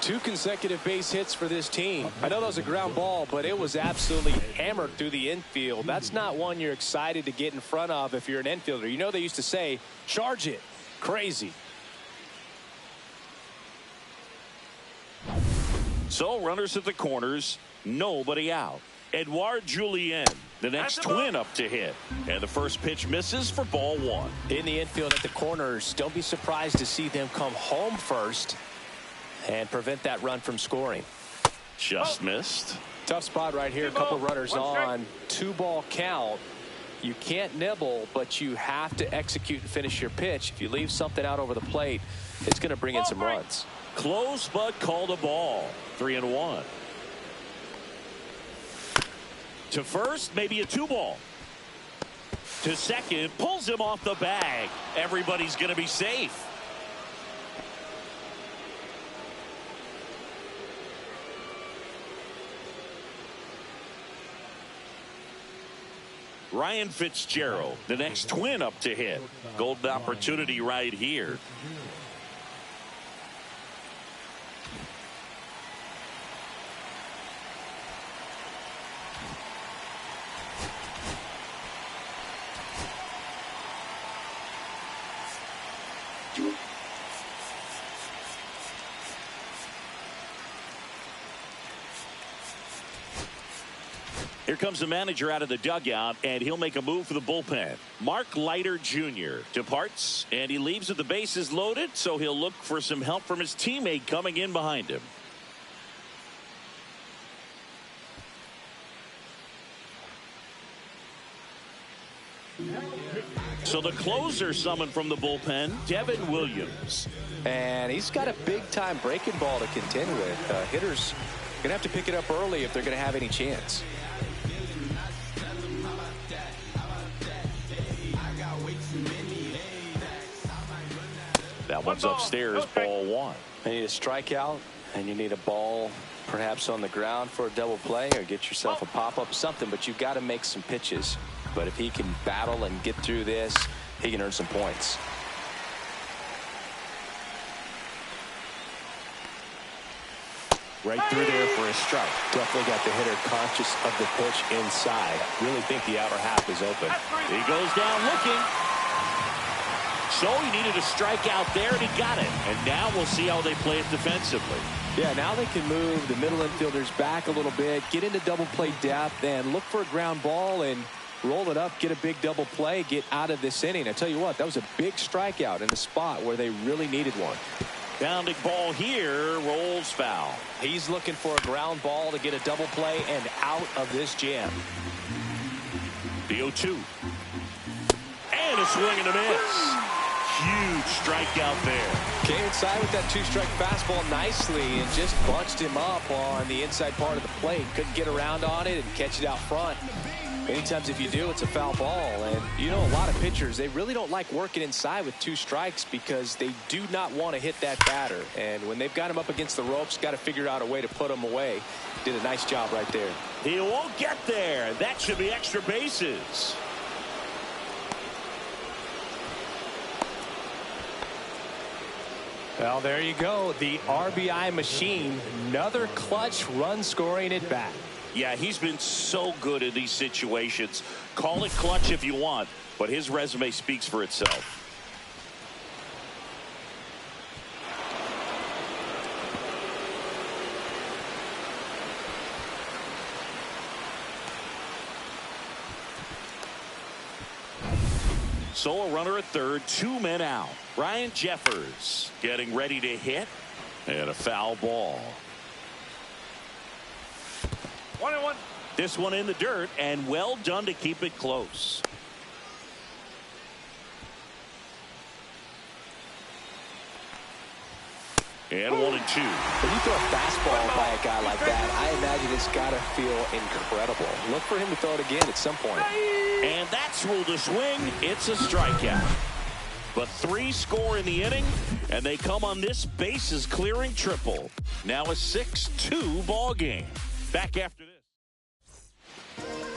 2 consecutive base hits for this team. I know that was a ground ball, but it was absolutely hammered through the infield. That's not one you're excited to get in front of if you're an infielder. You know they used to say, charge it. Crazy. So runners at the corners, nobody out. Edouard Julien, the next Twin up to hit. And the first pitch misses for ball 1. In the infield at the corners, don't be surprised to see them come home first and prevent that run from scoring. Just missed. Tough spot right here. A couple runners on. 2-ball count. You can't nibble, but you have to execute and finish your pitch. If you leave something out over the plate, it's going to bring in some runs. Close, but called a ball. 3-1. To first, maybe a 2-ball. To second, pulls him off the bag. Everybody's going to be safe. Ryan Fitzgerald, the next twin up to hit. Golden opportunity right here. Here comes the manager out of the dugout, and he'll make a move for the bullpen. Mark Leiter Jr. departs, and he leaves with the bases loaded, so he'll look for some help from his teammate coming in behind him. So the closer summoned from the bullpen, Devin Williams. And he's got a big-time breaking ball to contend with. Hitters going to have to pick it up early if they're going to have any chance. That one's upstairs, ball 1. You need a strikeout, and you need a ball perhaps on the ground for a double play, or get yourself a pop-up, something, but you've got to make some pitches. But if he can battle and get through this, he can earn some points. Right through there for a strike. Definitely got the hitter conscious of the pitch inside. Really think the outer half is open. He goes down looking. So he needed a strikeout there, and he got it. And now we'll see how they play it defensively. Yeah, now they can move the middle infielders back a little bit, get into double play depth, and look for a ground ball and roll it up, get a big double play, get out of this inning. I tell you what, that was a big strikeout in a spot where they really needed one. Pounding ball here, rolls foul. He's looking for a ground ball to get a double play and out of this jam. The 0-2. And a swing and a miss. Huge strikeout there. Came inside with that 2-strike fastball nicely and just bunched him up on the inside part of the plate. Couldn't get around on it and catch it out front. Many times if you do, it's a foul ball. And you know, a lot of pitchers, they really don't like working inside with 2 strikes because they do not want to hit that batter. And when they've got him up against the ropes, got to figure out a way to put him away. Did a nice job right there. He won't get there. That should be extra bases. Well, there you go. The RBI machine. Another clutch run scoring at bat. Yeah, he's been so good in these situations. Call it clutch if you want, but his resume speaks for itself. So a runner at third, 2 men out. Ryan Jeffers getting ready to hit, and a foul ball. 1-1. This one in the dirt, and well done to keep it close. And 1-2. When you throw a fastball by a guy like that, I imagine it's got to feel incredible. Look for him to throw it again at some point. And that's ruled a swing. It's a strikeout. But 3 score in the inning, and they come on this bases clearing triple. Now a 6-2 ball game. Back after this.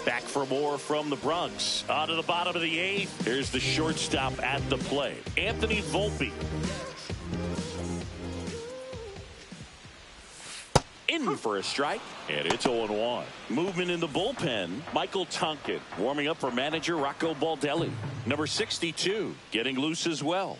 Back for more from the Bronx. On to the bottom of the 8th. Here's the shortstop at the plate, Anthony Volpe. In for a strike, and it's 0-1. Movement in the bullpen. Michael Tonkin warming up for manager Rocco Baldelli. Number 62 getting loose as well.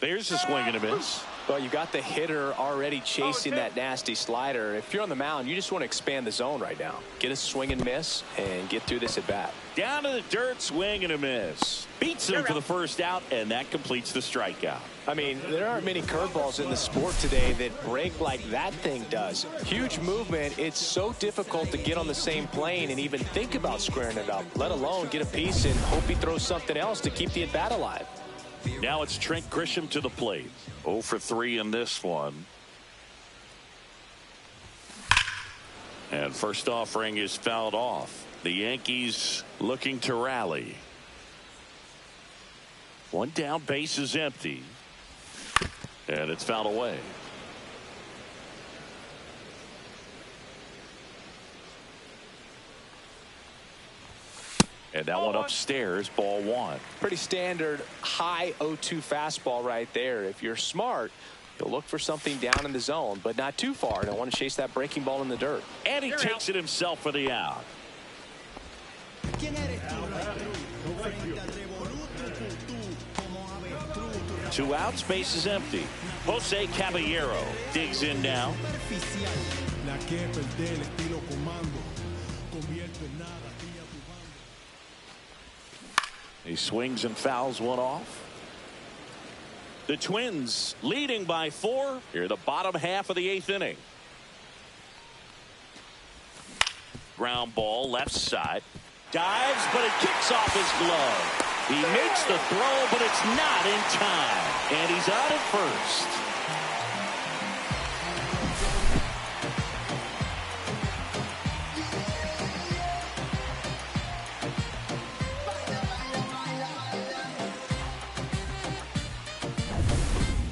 There's a swing and a miss. Well, you got the hitter already chasing that nasty slider. If you're on the mound, you just want to expand the zone right now. Get a swing and miss and get through this at bat. Down to the dirt, swing and a miss. Beats him for the first out, and that completes the strikeout. I mean, there aren't many curveballs in the sport today that break like that thing does. Huge movement. It's so difficult to get on the same plane and even think about squaring it up, let alone get a piece and hope he throws something else to keep the at-bat alive. Now it's Trent Grisham to the plate. 0 for 3 in this one. And first offering is fouled off. The Yankees looking to rally. One down, base is empty. And it's fouled away. And that one upstairs, ball one. Pretty standard high 0-2 fastball right there. If you're smart, you'll look for something down in the zone, but not too far. Don't want to chase that breaking ball in the dirt. And he takes it himself for the out. Two outs, base is empty. Jose Caballero digs in now. He swings and fouls one off. The Twins leading by 4 here in the bottom half of the 8th inning. Ground ball left side. Dives, but it kicks off his glove. He makes the throw, but it's not in time. And he's out at first.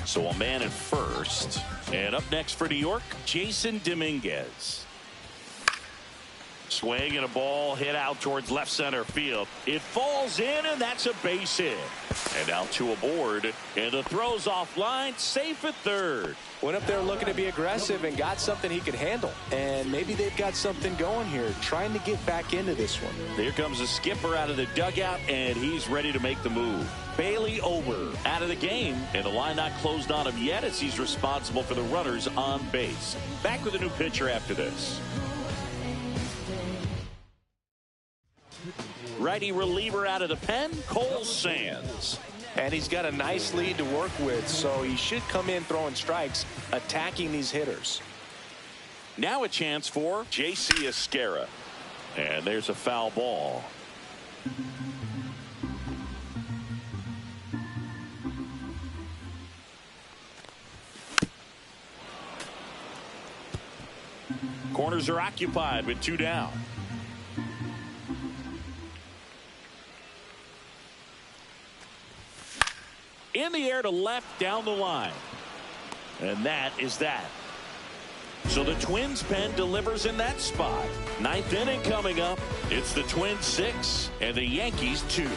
So a man at first. And up next for New York, Jason Dominguez. Swing and a ball hit out towards left center field. It falls in, and that's a base hit. And now 2 aboard, and the throw's offline, safe at third. Went up there looking to be aggressive and got something he could handle. And maybe they've got something going here, trying to get back into this one. Here comes the skipper out of the dugout, and he's ready to make the move. Bailey Ober out of the game, and the line not closed on him yet as he's responsible for the runners on base. Back with a new pitcher after this. Righty reliever out of the pen, Cole Sands. And he's got a nice lead to work with, so he should come in throwing strikes, attacking these hitters. Now a chance for J.C. Esquera. And there's a foul ball. Corners are occupied with 2 down. In the air to left down the line. And that is that. So the Twins pen delivers in that spot. 9th inning coming up. It's the Twins 6 and the Yankees 2.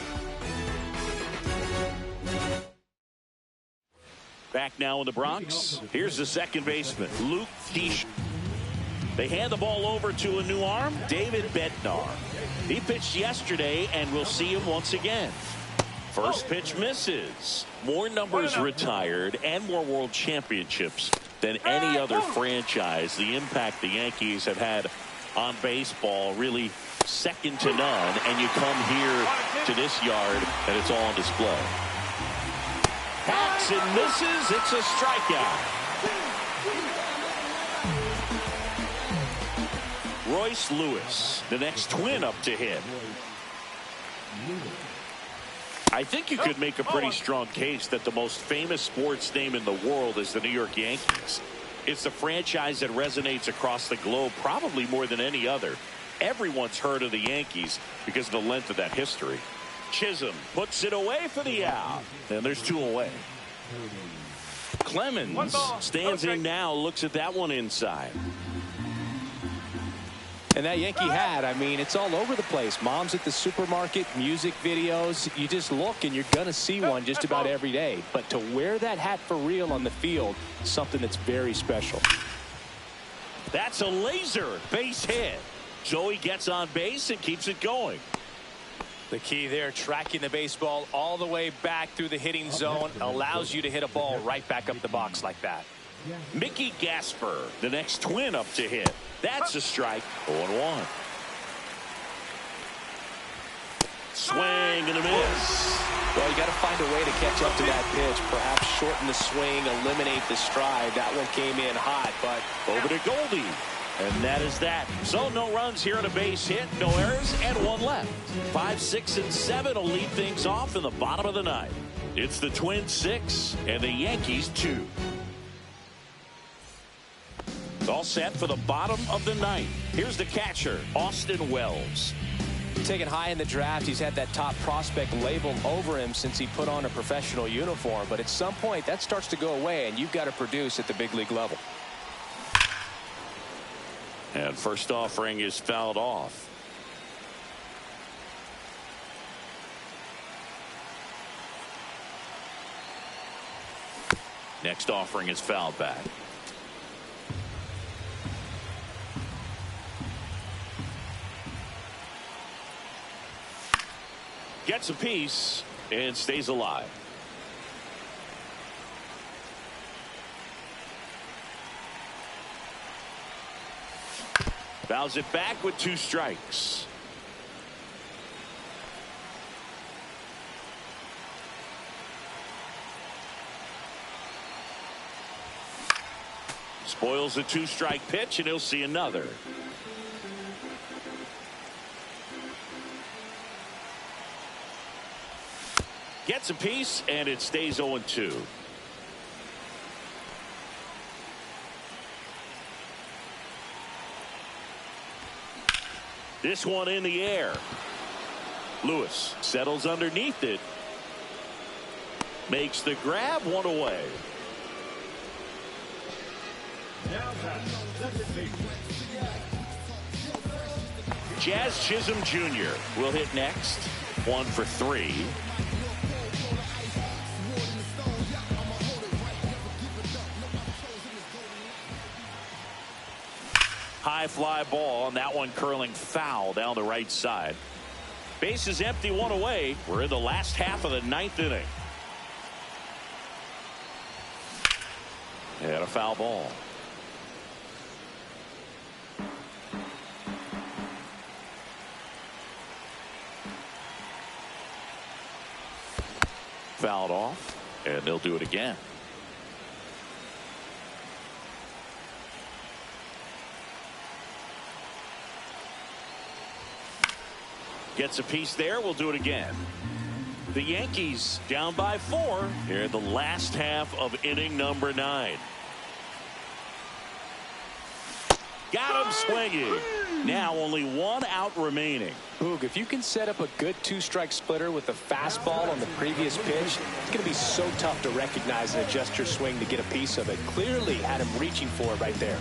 Back now in the Bronx. Here's the second baseman, Luke Keesh. They hand the ball over to a new arm, David Bednar. He pitched yesterday, and we'll see him once again. First pitch misses. More numbers retired and more world championships than any other franchise. The impact the Yankees have had on baseball really second to none. And you come here to this yard and it's all on display. Hacks and misses. It's a strikeout. Royce Lewis, the next Twin up to hit. I think you could make a pretty strong case that the most famous sports name in the world is the New York Yankees. It's a franchise that resonates across the globe probably more than any other. Everyone's heard of the Yankees because of the length of that history. Chisholm puts it away for the out. And there's 2 away. Clemens stands in now, looks at that one inside. And that Yankee hat, I mean, it's all over the place. Moms at the supermarket, music videos. You just look and you're going to see one just about every day. But to wear that hat for real on the field, something that's very special. That's a laser base hit. Joey gets on base and keeps it going. The key there, tracking the baseball all the way back through the hitting zone, allows you to hit a ball right back up the box like that. Mickey Gasper, the next Twin up to hit. That's a strike. 0-1. Swing and a miss. Well, you got to find a way to catch up to that pitch. Perhaps shorten the swing, eliminate the stride. That one came in hot, but over to Goldie. And that is that. So no runs here on a base hit, no errors, and 1 left. 5, 6, and 7 will lead things off in the bottom of the 9th. It's the Twins 6 and the Yankees 2. All set for the bottom of the ninth. Here's the catcher, Austin Wells. Taken high in the draft, he's had that top prospect label over him since he put on a professional uniform. But at some point, that starts to go away, and you've got to produce at the big league level. And first offering is fouled off. Next offering is fouled back. Gets a piece and stays alive. Fouls it back with 2 strikes. Spoils the 2-strike pitch, and he'll see another. Gets a piece, and it stays 0-2. This one in the air. Lewis settles underneath it. Makes the grab, 1 away. Now that's second base. Jazz Chisholm Jr. will hit next. 1 for 3. High fly ball, and that one curling foul down the right side. Base is empty, 1 away. We're in the last half of the 9th inning. And a foul ball. Fouled off, and they'll do it again. Gets a piece there. We'll do it again. The Yankees down by 4 here in the last half of inning number 9. Got him swinging. Now only 1 out remaining. Boog, if you can set up a good 2-strike splitter with the fastball on the previous pitch, it's going to be so tough to recognize and adjust your swing to get a piece of it. Clearly had him reaching for it right there.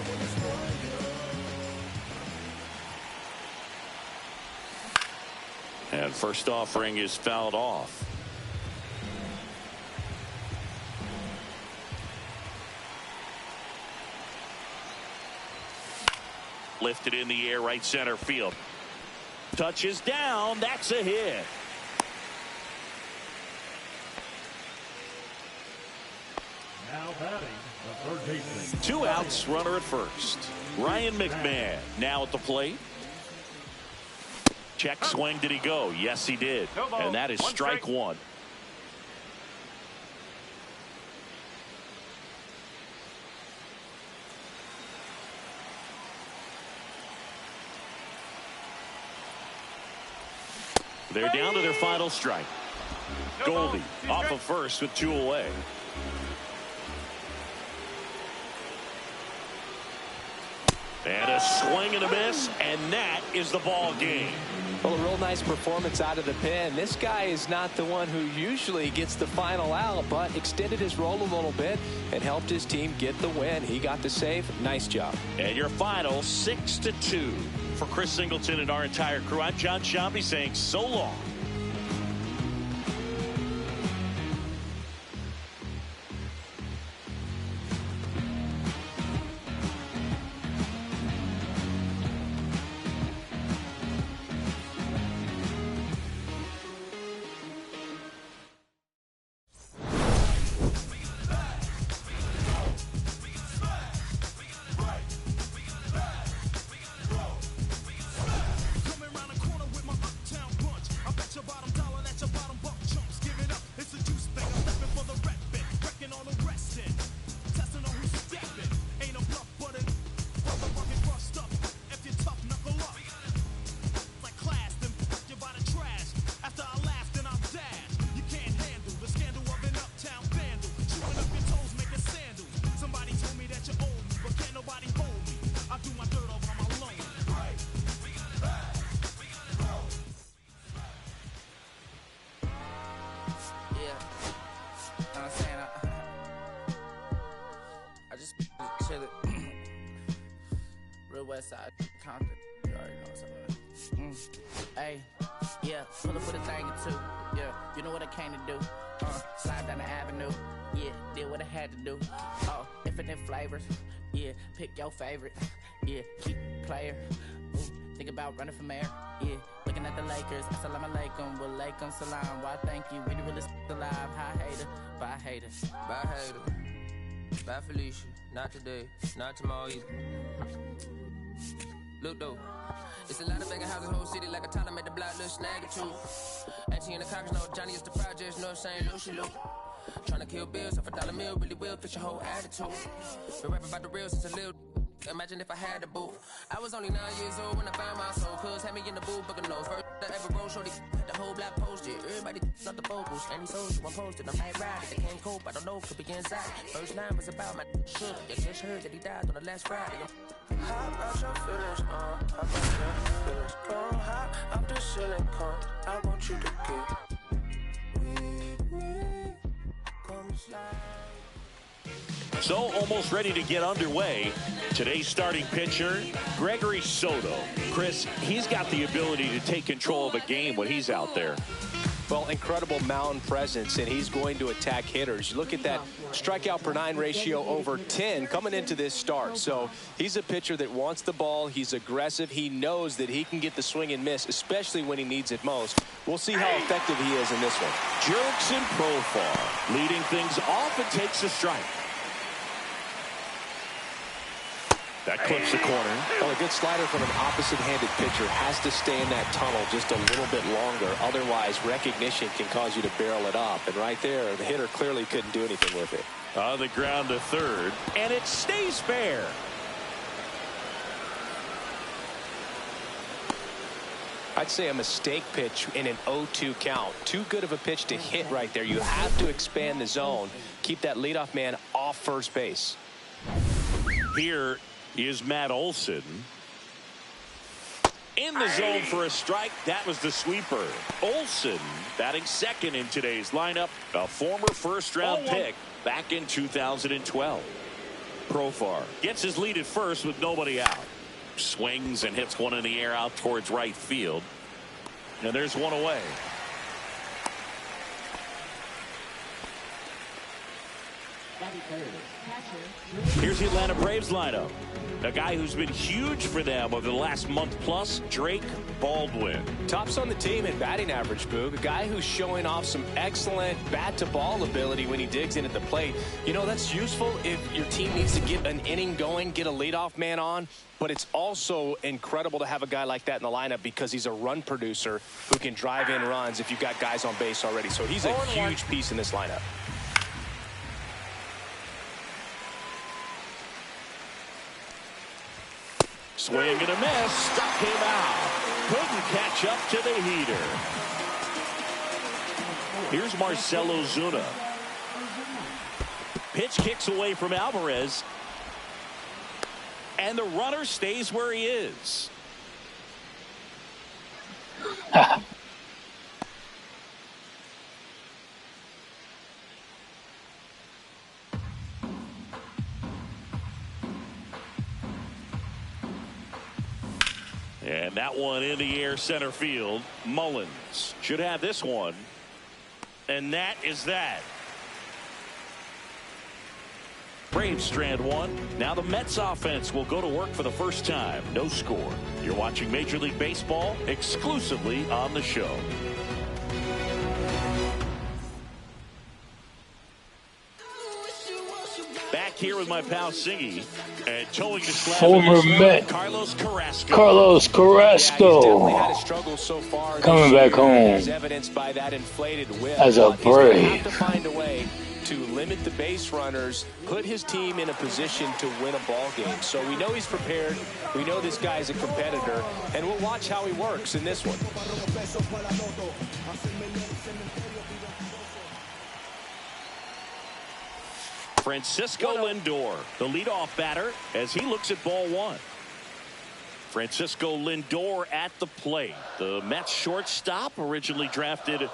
And first offering is fouled off. Lifted in the air, right center field. Touches down. That's a hit. Now batting the third baseman. 2 outs, runner at first. Ryan McMahon now at the plate. Check swing. Did he go? Yes, he did. And that is strike 1. They're down to their final strike. Goldie off of first with 2 away. And a swing and a miss, and that is the ball game. Well, a real nice performance out of the pen. This guy is not the one who usually gets the final out, but extended his role a little bit and helped his team get the win. He got the save. Nice job. And your final 6-2. For Chris Singleton and our entire crew, I'm John Shambi saying so long. west side, Compton. You already know what's up. Hey, yeah, pull up with a thing or two. Yeah, you know what I came to do. Slide down the avenue. Yeah, did what I had to do. Oh, infinite flavors. Yeah, pick your favorite. Yeah, keep player. Think about running for mayor. Yeah, looking at the Lakers. Assalamu alaikum, wa alaikum salam. Why thank you, we the realest alive. Hi hater, bye hater. Bye hater. Bye Felicia. Not today, not tomorrow either. Look though, it's a lot of vacant houses, whole city like a toddler made the block little snag or two. Auntie and the cockers know Johnny is the projects, know St. Lucia Lou. Tryna kill bills off $1 meal, really will fix your whole attitude. Been rapping about the real since a little. Imagine if I had a boo. I was only 9 years old when I found my soul. Cuz had me in the booth, booking those. First I ever rolled, shorty, the whole block posted. Everybody not the vocals. And he sold you, I'm posted. I'm right ride. They can't cope, I don't know, could be inside. First line was about my shook. You just heard that he died on the last Friday. How about your feelings, how about your feelings? Come high, up the ceiling, come. I want you to get we, come slide. So almost ready to get underway. Today's starting pitcher, Gregory Soto. Chris, he's got the ability to take control of a game when he's out there. Well, incredible mound presence, and he's going to attack hitters. You look at that strikeout per 9 ratio over 10 coming into this start. So he's a pitcher that wants the ball. He's aggressive. He knows that he can get the swing and miss, especially when he needs it most. We'll see how effective he is in this one. Jerks and Profar leading things off and takes a strike. That clips the corner. Well, a good slider from an opposite-handed pitcher has to stay in that tunnel just a little bit longer. Otherwise, recognition can cause you to barrel it up. And right there, the hitter clearly couldn't do anything with it. On the ground to third, and it stays fair. I'd say a mistake pitch in an 0-2 count. Too good of a pitch to hit right there. You have to expand the zone. Keep that leadoff man off first base. Here is Matt Olson. In the zone for a strike. That was the sweeper. Olson batting second in today's lineup. A former first-round pick back in 2012. Profar gets his lead at first with nobody out. Swings and hits one in the air out towards right field. And there's one away. Here's the Atlanta Braves lineup. A guy who's been huge for them over the last month plus, Drake Baldwin. Tops on the team in batting average, Boog. A guy who's showing off some excellent bat-to-ball ability when he digs in at the plate. You know, that's useful if your team needs to get an inning going, get a leadoff man on. But it's also incredible to have a guy like that in the lineup because he's a run producer who can drive in runs if you've got guys on base already. So he's a huge piece in this lineup. Swing and a miss. Struck him out. Couldn't catch up to the heater. Here's Marcell Ozuna. Pitch kicks away from Alvarez. And the runner stays where he is. And that one in the air center field. Mullins should have this one. And that is that. Braves strand one. Now the Mets offense will go to work for the first time. No score. You're watching Major League Baseball exclusively on the show. Back here with my pal Singy and towing the slab. Former Met Carlos Carrasco. Carlos Carrasco Yeah, had a struggle so far coming back home as evidenced by that inflated whip. as a Brave. Have to find a way to limit the base runners, put his team in a position to win a ball game. So we know he's prepared. We know this guy's a competitor, and we'll watch how he works in this one. Francisco Lindor, the leadoff batter, as he looks at ball one. Francisco Lindor at the plate. The Mets shortstop, originally drafted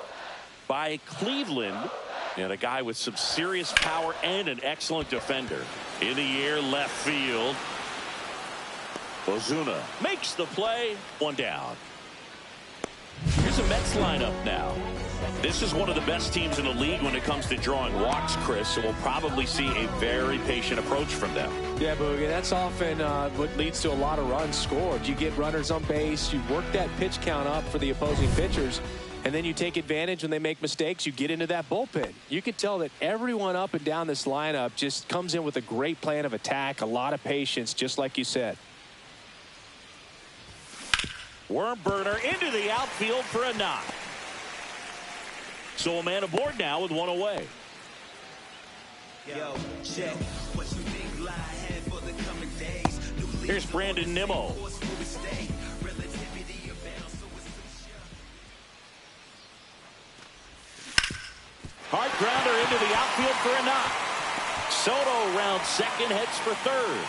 by Cleveland, and a guy with some serious power and an excellent defender. In the air, left field. Ozuna makes the play. One down. Here's a Mets lineup now. This is one of the best teams in the league when it comes to drawing walks, Chris, so we'll probably see a very patient approach from them. Yeah, Boogie, that's often what leads to a lot of runs scored. You get runners on base, you work that pitch count up for the opposing pitchers, and then you take advantage when they make mistakes. You get into that bullpen. You can tell that everyone up and down this lineup just comes in with a great plan of attack, a lot of patience, just like you said. Worm burner into the outfield for a knock. So a man aboard now with one away. Here's Brandon Nimmo. Hard grounder into the outfield for a knock. Soto round second, heads for third.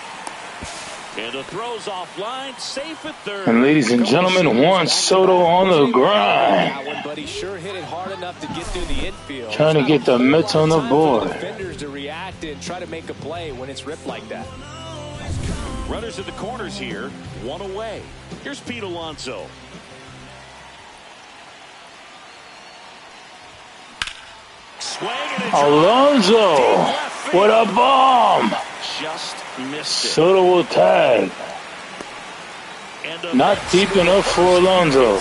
And the throw's offline, safe at third. And ladies and gentlemen, Juan Soto on the grind. But he sure hit it hard enough to get through the infield. Trying to get the Mets on the board. Defenders to react and try to make a play when it's ripped like that. Runners at the corners here, one away. Here's Pete Alonso. Alonso, what a bomb! Just missed it. Soto will tag. Not deep enough for Alonso.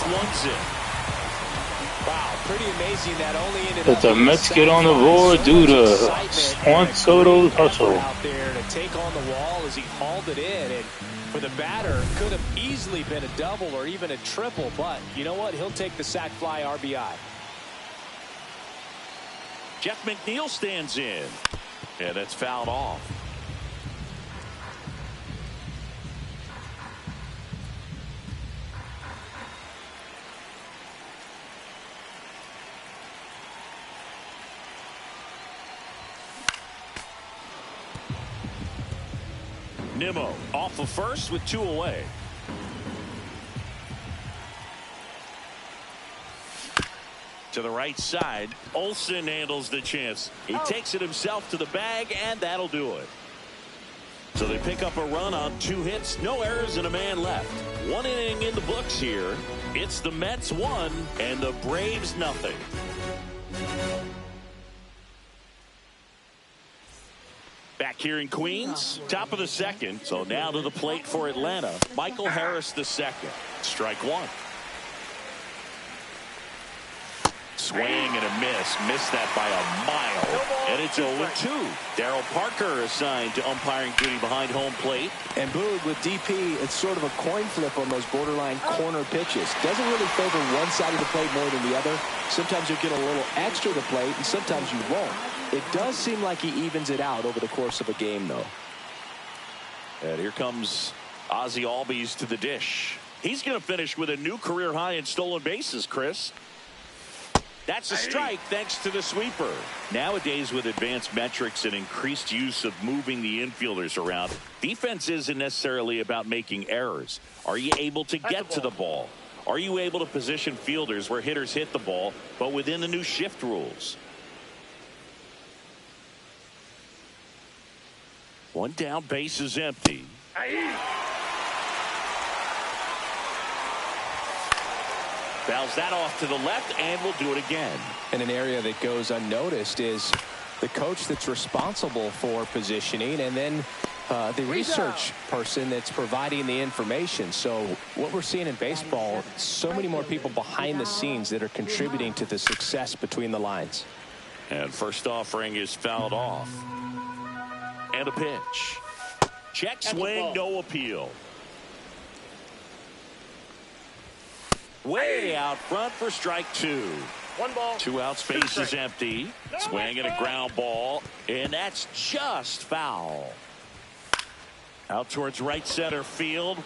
Wow, pretty amazing that only ended But the Mets get on the board due to Juan Soto's hustle. Out there to take on the wall as he hauled it in, and for the batter, could have easily been a double or even a triple. But you know what? He'll take the sac fly RBI. Jeff McNeil stands in. Yeah, that's fouled off. Nimmo off of first with two away. To the right side, Olsen handles the chance. He takes it himself to the bag, and that'll do it. So they pick up a run on 2 hits, no errors, and a man left. 1 inning in the books here. It's the Mets 1 and the Braves nothing. Back here in Queens, top of the second. So now to the plate for Atlanta. Michael Harris the second. Strike one. Swing and a miss. Missed that by a mile. And it's 0-2. Darryl Parker assigned to umpiring duty behind home plate. And Boog, with DP, it's sort of a coin flip on those borderline corner pitches. Doesn't really favor one side of the plate more than the other. Sometimes you'll get a little extra to plate, and sometimes you won't. It does seem like he evens it out over the course of a game, though. And here comes Ozzie Albies to the dish. He's going to finish with a new career high in stolen bases, Chris. That's a strike thanks to the sweeper. Nowadays, with advanced metrics and increased use of moving the infielders around, defense isn't necessarily about making errors. Are you able to get to the ball? Are you able to position fielders where hitters hit the ball, but within the new shift rules? One down, base is empty. Fouls that off to the left, and we'll do it again. And an area that goes unnoticed is the coach that's responsible for positioning, and then the research person that's providing the information. So what we're seeing in baseball, so many more people behind the scenes that are contributing to the success between the lines. And first offering is fouled off. And a pitch. Check swing, no appeal. Way out front for strike two. 1 ball. 2 outs, base is empty. Swing and a ground ball, and that's just foul. Out towards right center field.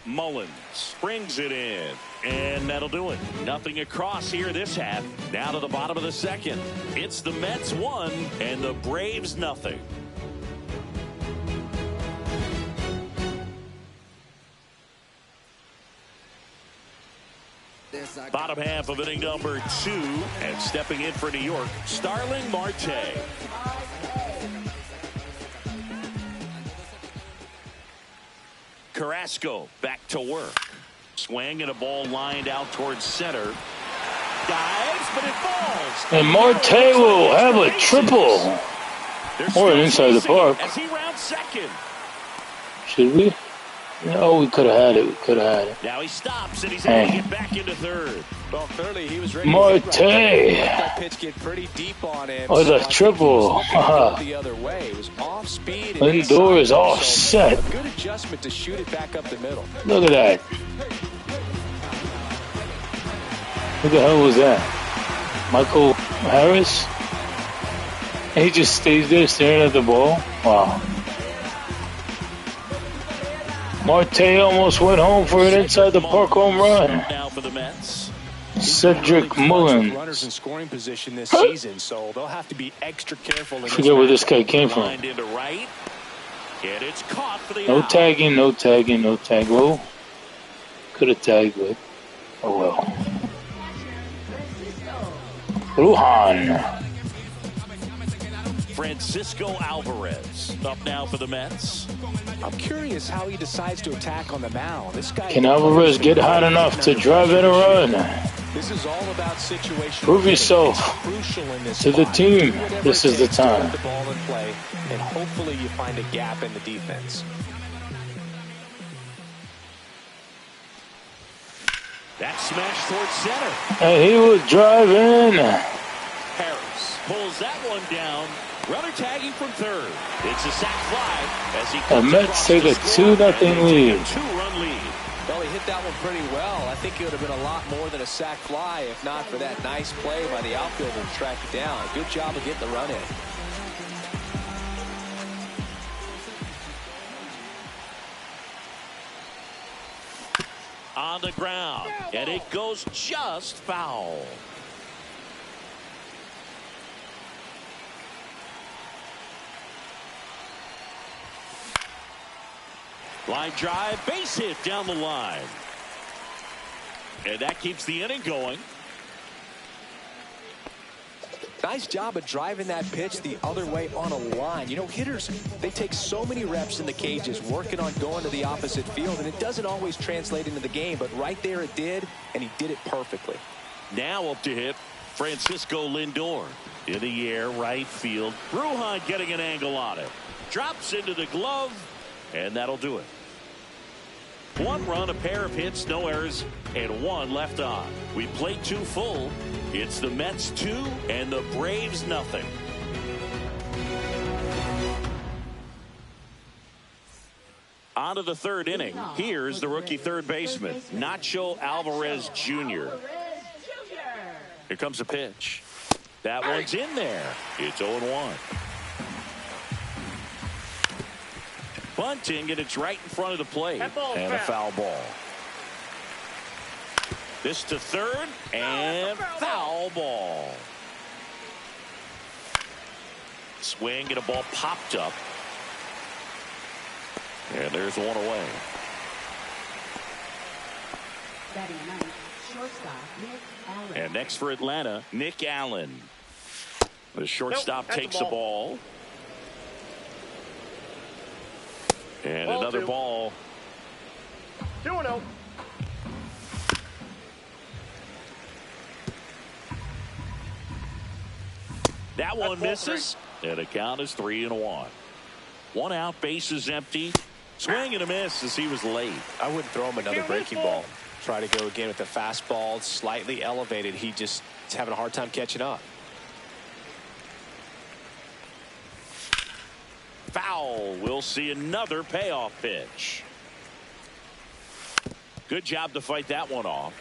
Mullins brings it in, and that'll do it. Nothing across here this half. Now to the bottom of the second. It's the Mets 1 and the Braves nothing. Bottom half of inning number 2, and stepping in for New York, Starling Marte. Carrasco back to work. Swing and a ball lined out towards center. Dives, but it falls. And Marte will have a triple. Or inside the park. As he rounds second. Should we? No, we could have had it. We could have had it. Now he stops and he's able to get back into third. Well, clearly he was ready. Marte. That pitch get pretty deep on him. Oh, the triple. The other way. It was off speed. Lindor is offset. A good adjustment to shoot it back up the middle. Look at that. Who the hell was that? Michael Harris? And he just stays there staring at the ball? Wow. Marte almost went home for an inside the park home run. Now for the Mets. Cedric Mullins. Runners in scoring position this season, so they'll have to be extra careful. I forget where this guy came from. Into right. And it's caught for the No out. tagging, no tagging, no tag. Well, could have tagged, but oh well. Ruhan. Francisco Alvarez up now for the Mets. I'm curious how he decides to attack on the mound. This guy Can Alvarez get hot enough to drive in a run? This is all about situation. Prove yourself to the team. This is the time. The ball in play, and hopefully you find a gap in the defense. That smash towards center. And he will drive in. Harris pulls that one down. Runner tagging from third. It's a sac fly as he The Mets take a 2-0 lead. Two-run lead. Well, he hit that one pretty well. I think it would have been a lot more than a sac fly if not for that nice play by the outfielder to track it down. Good job of getting the run in. On the ground, and it goes just foul. Line drive, base hit down the line. And that keeps the inning going. Nice job of driving that pitch the other way on a line. You know, hitters, they take so many reps in the cages working on going to the opposite field, and it doesn't always translate into the game, but right there it did, and he did it perfectly. Now up to hit Francisco Lindor. In the air, right field. Ruhan getting an angle on it. Drops into the glove, and that'll do it. One run, a pair of hits, no errors, and one left on. We played two full. It's the Mets 2 and the Braves nothing. On to the third inning. Here's the rookie third baseman, Nacho Alvarez Jr. Here comes a pitch. That one's in there. It's 0-1. Bunting, and it's right in front of the plate. And a foul ball. This to third, and foul ball. Swing, and a ball popped up. And there's one away. And next for Atlanta, Nick Allen. The shortstop takes the ball. And another ball. 2-0. That one misses. And the count is 3-1. One out, base is empty. Swing and a miss as he was late. I wouldn't throw him another breaking ball. Try to go again with the fastball, slightly elevated. He just is having a hard time catching up. Foul. We'll see another payoff pitch. Good job to fight that one off.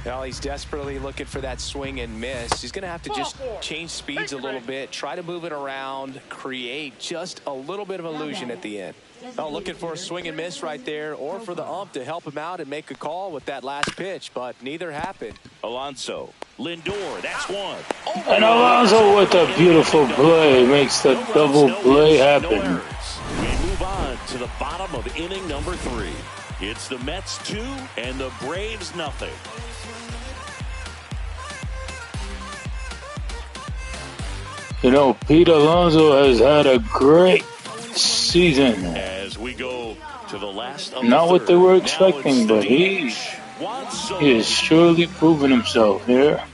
Well, he's desperately looking for that swing and miss. He's going to have to just change speeds a little bit, try to move it around, create just a little bit of illusion at the end. Well, looking for a swing and miss right there, or for the ump to help him out and make a call with that last pitch, but neither happened. Alonso, Lindor, that's one. And Alonso with a beautiful play makes the double play happen. We move on to the bottom of inning number 3. It's the Mets 2 and the Braves nothing. You know, Pete Alonso has had a great season. As we go To the last of Not the what they third. were Now expecting, it's the but he has surely proven himself here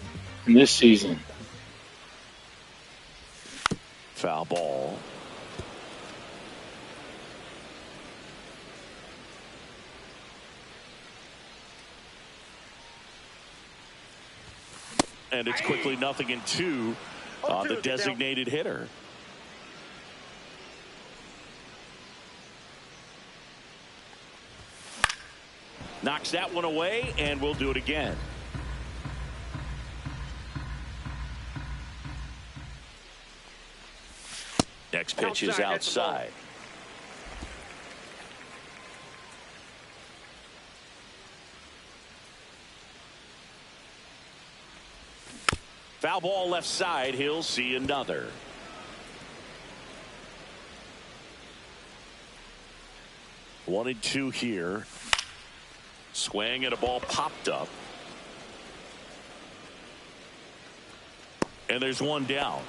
in this season. Foul ball. And it's quickly 0-2 on the designated hitter. Knocks that one away, and we'll do it again. Next pitch is outside. Foul ball left side. He'll see another. 1-2 here. Swing and a ball popped up. And there's one down.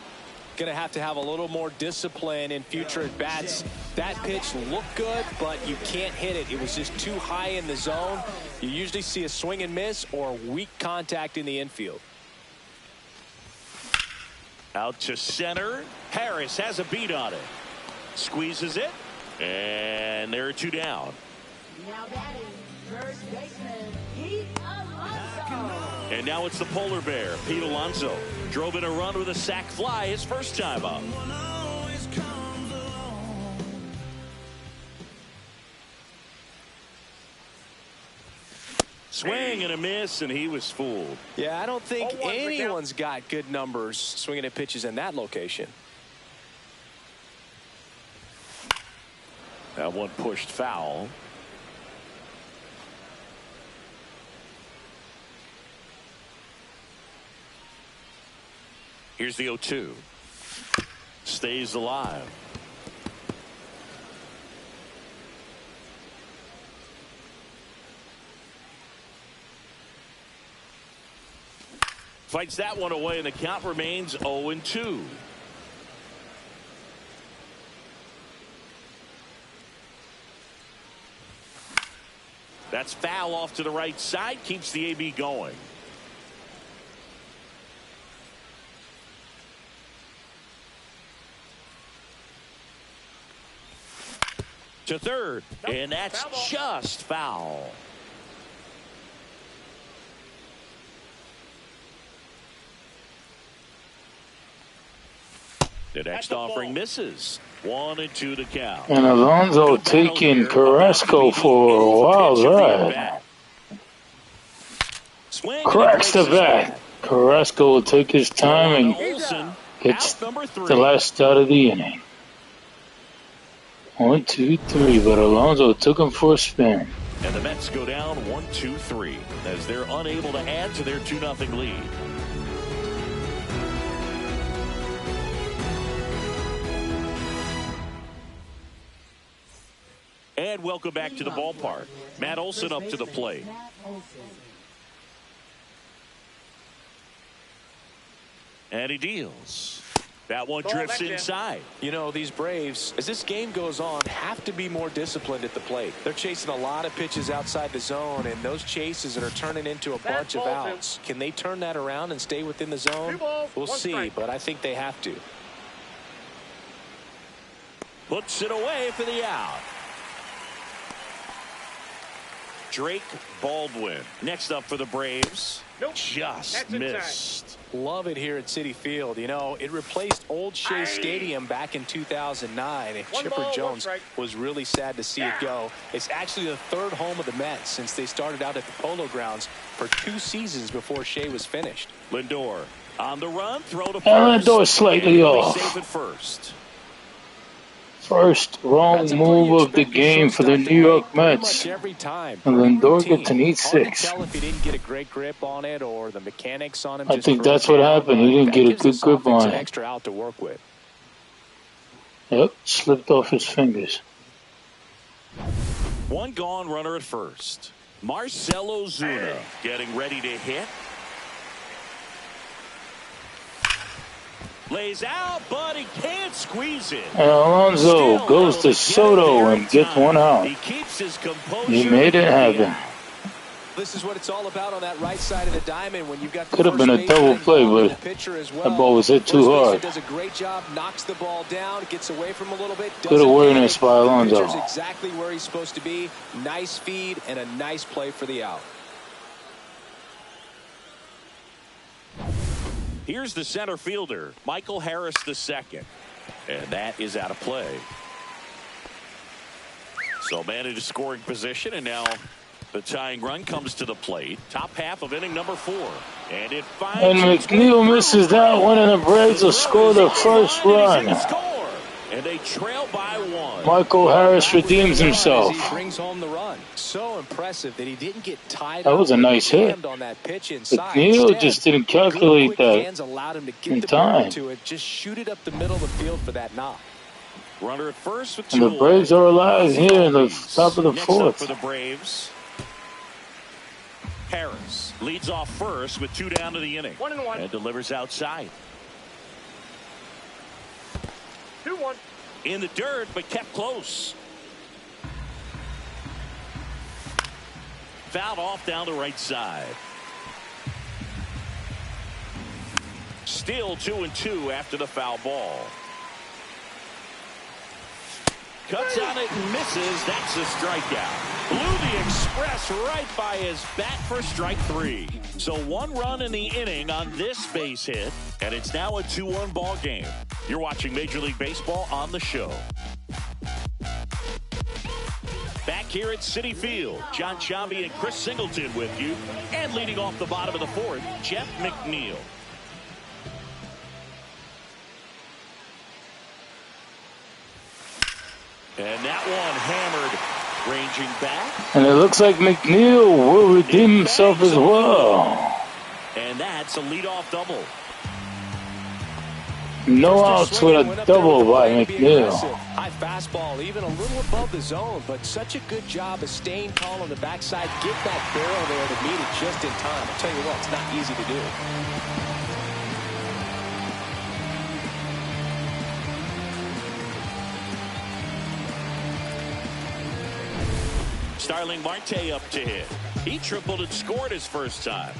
Going to have a little more discipline in future at bats. That pitch looked good, but you can't hit it. It was just too high in the zone. You usually see a swing and miss or weak contact in the infield. Out to center. Harris has a beat on it. Squeezes it. And there are two down. Now batting, first baseman, Pete Alonso. And now it's the polar bear, Pete Alonso. Drove in a run with a sac fly his first time up. Swing and a miss, and he was fooled. Yeah, I don't think anyone's got good numbers swinging at pitches in that location. That one pushed foul. Here's the 0-2. Stays alive. Fights that one away, and the count remains 0-2. That's foul off to the right side. Keeps the AB going. To third, and that's just foul. The next offering misses. 1-2 to count. And Alonso taking Carrasco for a wild ride. Cracks the bat. Carrasco will take his time and gets the last out of the inning. 1, 2, 3, but Alonso took him for a spin. And the Mets go down 1-2-3 as they're unable to add to their 2-0 lead. And welcome back to the ballpark. Matt Olson up to the plate. And he deals. That one drifts inside. You know, these Braves, as this game goes on, have to be more disciplined at the plate. They're chasing a lot of pitches outside the zone, and those chases that are turning into a bunch of outs. Can they turn that around and stay within the zone? We'll see, but I think they have to. Puts it away for the out. Drake Baldwin next up for the Braves. Just missed. Love it here at Citi Field. You know, it replaced Old Shea Stadium back in 2009, and Chipper Jones was really sad to see it go. It's actually the third home of the Mets since they started out at the Polo Grounds for 2 seasons before Shea was finished. Lindor on the run, throw to first. Lindor slightly off. Safe at first. First wrong move of the game for the New York Mets. And Lindor gets an 8-6. I think that's what happened. He didn't get a good grip on it. Yep, slipped off his fingers. One gone, runner at first. Marcell getting ready to hit. Lays out, but he can't squeeze it. And Alonso goes to Soto and gets one out. He keeps his composure. He made it happen. This is what it's all about on that right side of the diamond when you've got the Could have been a double play, but that ball was hit too hard. Does a great job, knocks the ball down, gets away from a little bit. Good awareness by Alonso. Pitcher's exactly where he's supposed to be. Nice feed and a nice play for the out. Here's the center fielder, Michael Harris II. And that is out of play. So man in scoring position, and now the tying run comes to the plate. Top half of inning number 4. And it finds. And McNeil misses that one, and the Braves will score the first run. And they trail by 1. Michael Harris redeems himself. He brings home the run. So impressive that he didn't get tied. That was a nice hit. On that pitch inside. McNeil just didn't calculate that in time. Just shoot it up the middle of the field for that knock. Runner at first with 2. And the Braves are alive here in the top of the Next 4th. up for the Braves, Harris leads off first with 2 down to the inning. 1-1. And delivers outside. 2-1. In the dirt, but kept close. Fouled off down the right side. Still 2-2 after the foul ball. Cuts on it and misses. That's a strikeout. Blew the express right by his bat for strike 3. So 1 run in the inning on this base hit, and it's now a 2-1 ball game. You're watching Major League Baseball on the show. Back here at Citi Field, John Sciambi and Chris Singleton with you. And leading off the bottom of the 4th, Jeff McNeil. And that one hammered, ranging back. And it looks like McNeil will redeem himself as well. And that's a leadoff double. No outs with a double by McNeil. High fastball, even a little above the zone, but such a good job of staying tall on the backside. Get that barrel there to meet it just in time. I'll tell you what, it's not easy to do. Starling Marte up to hit. He tripled and scored his first time.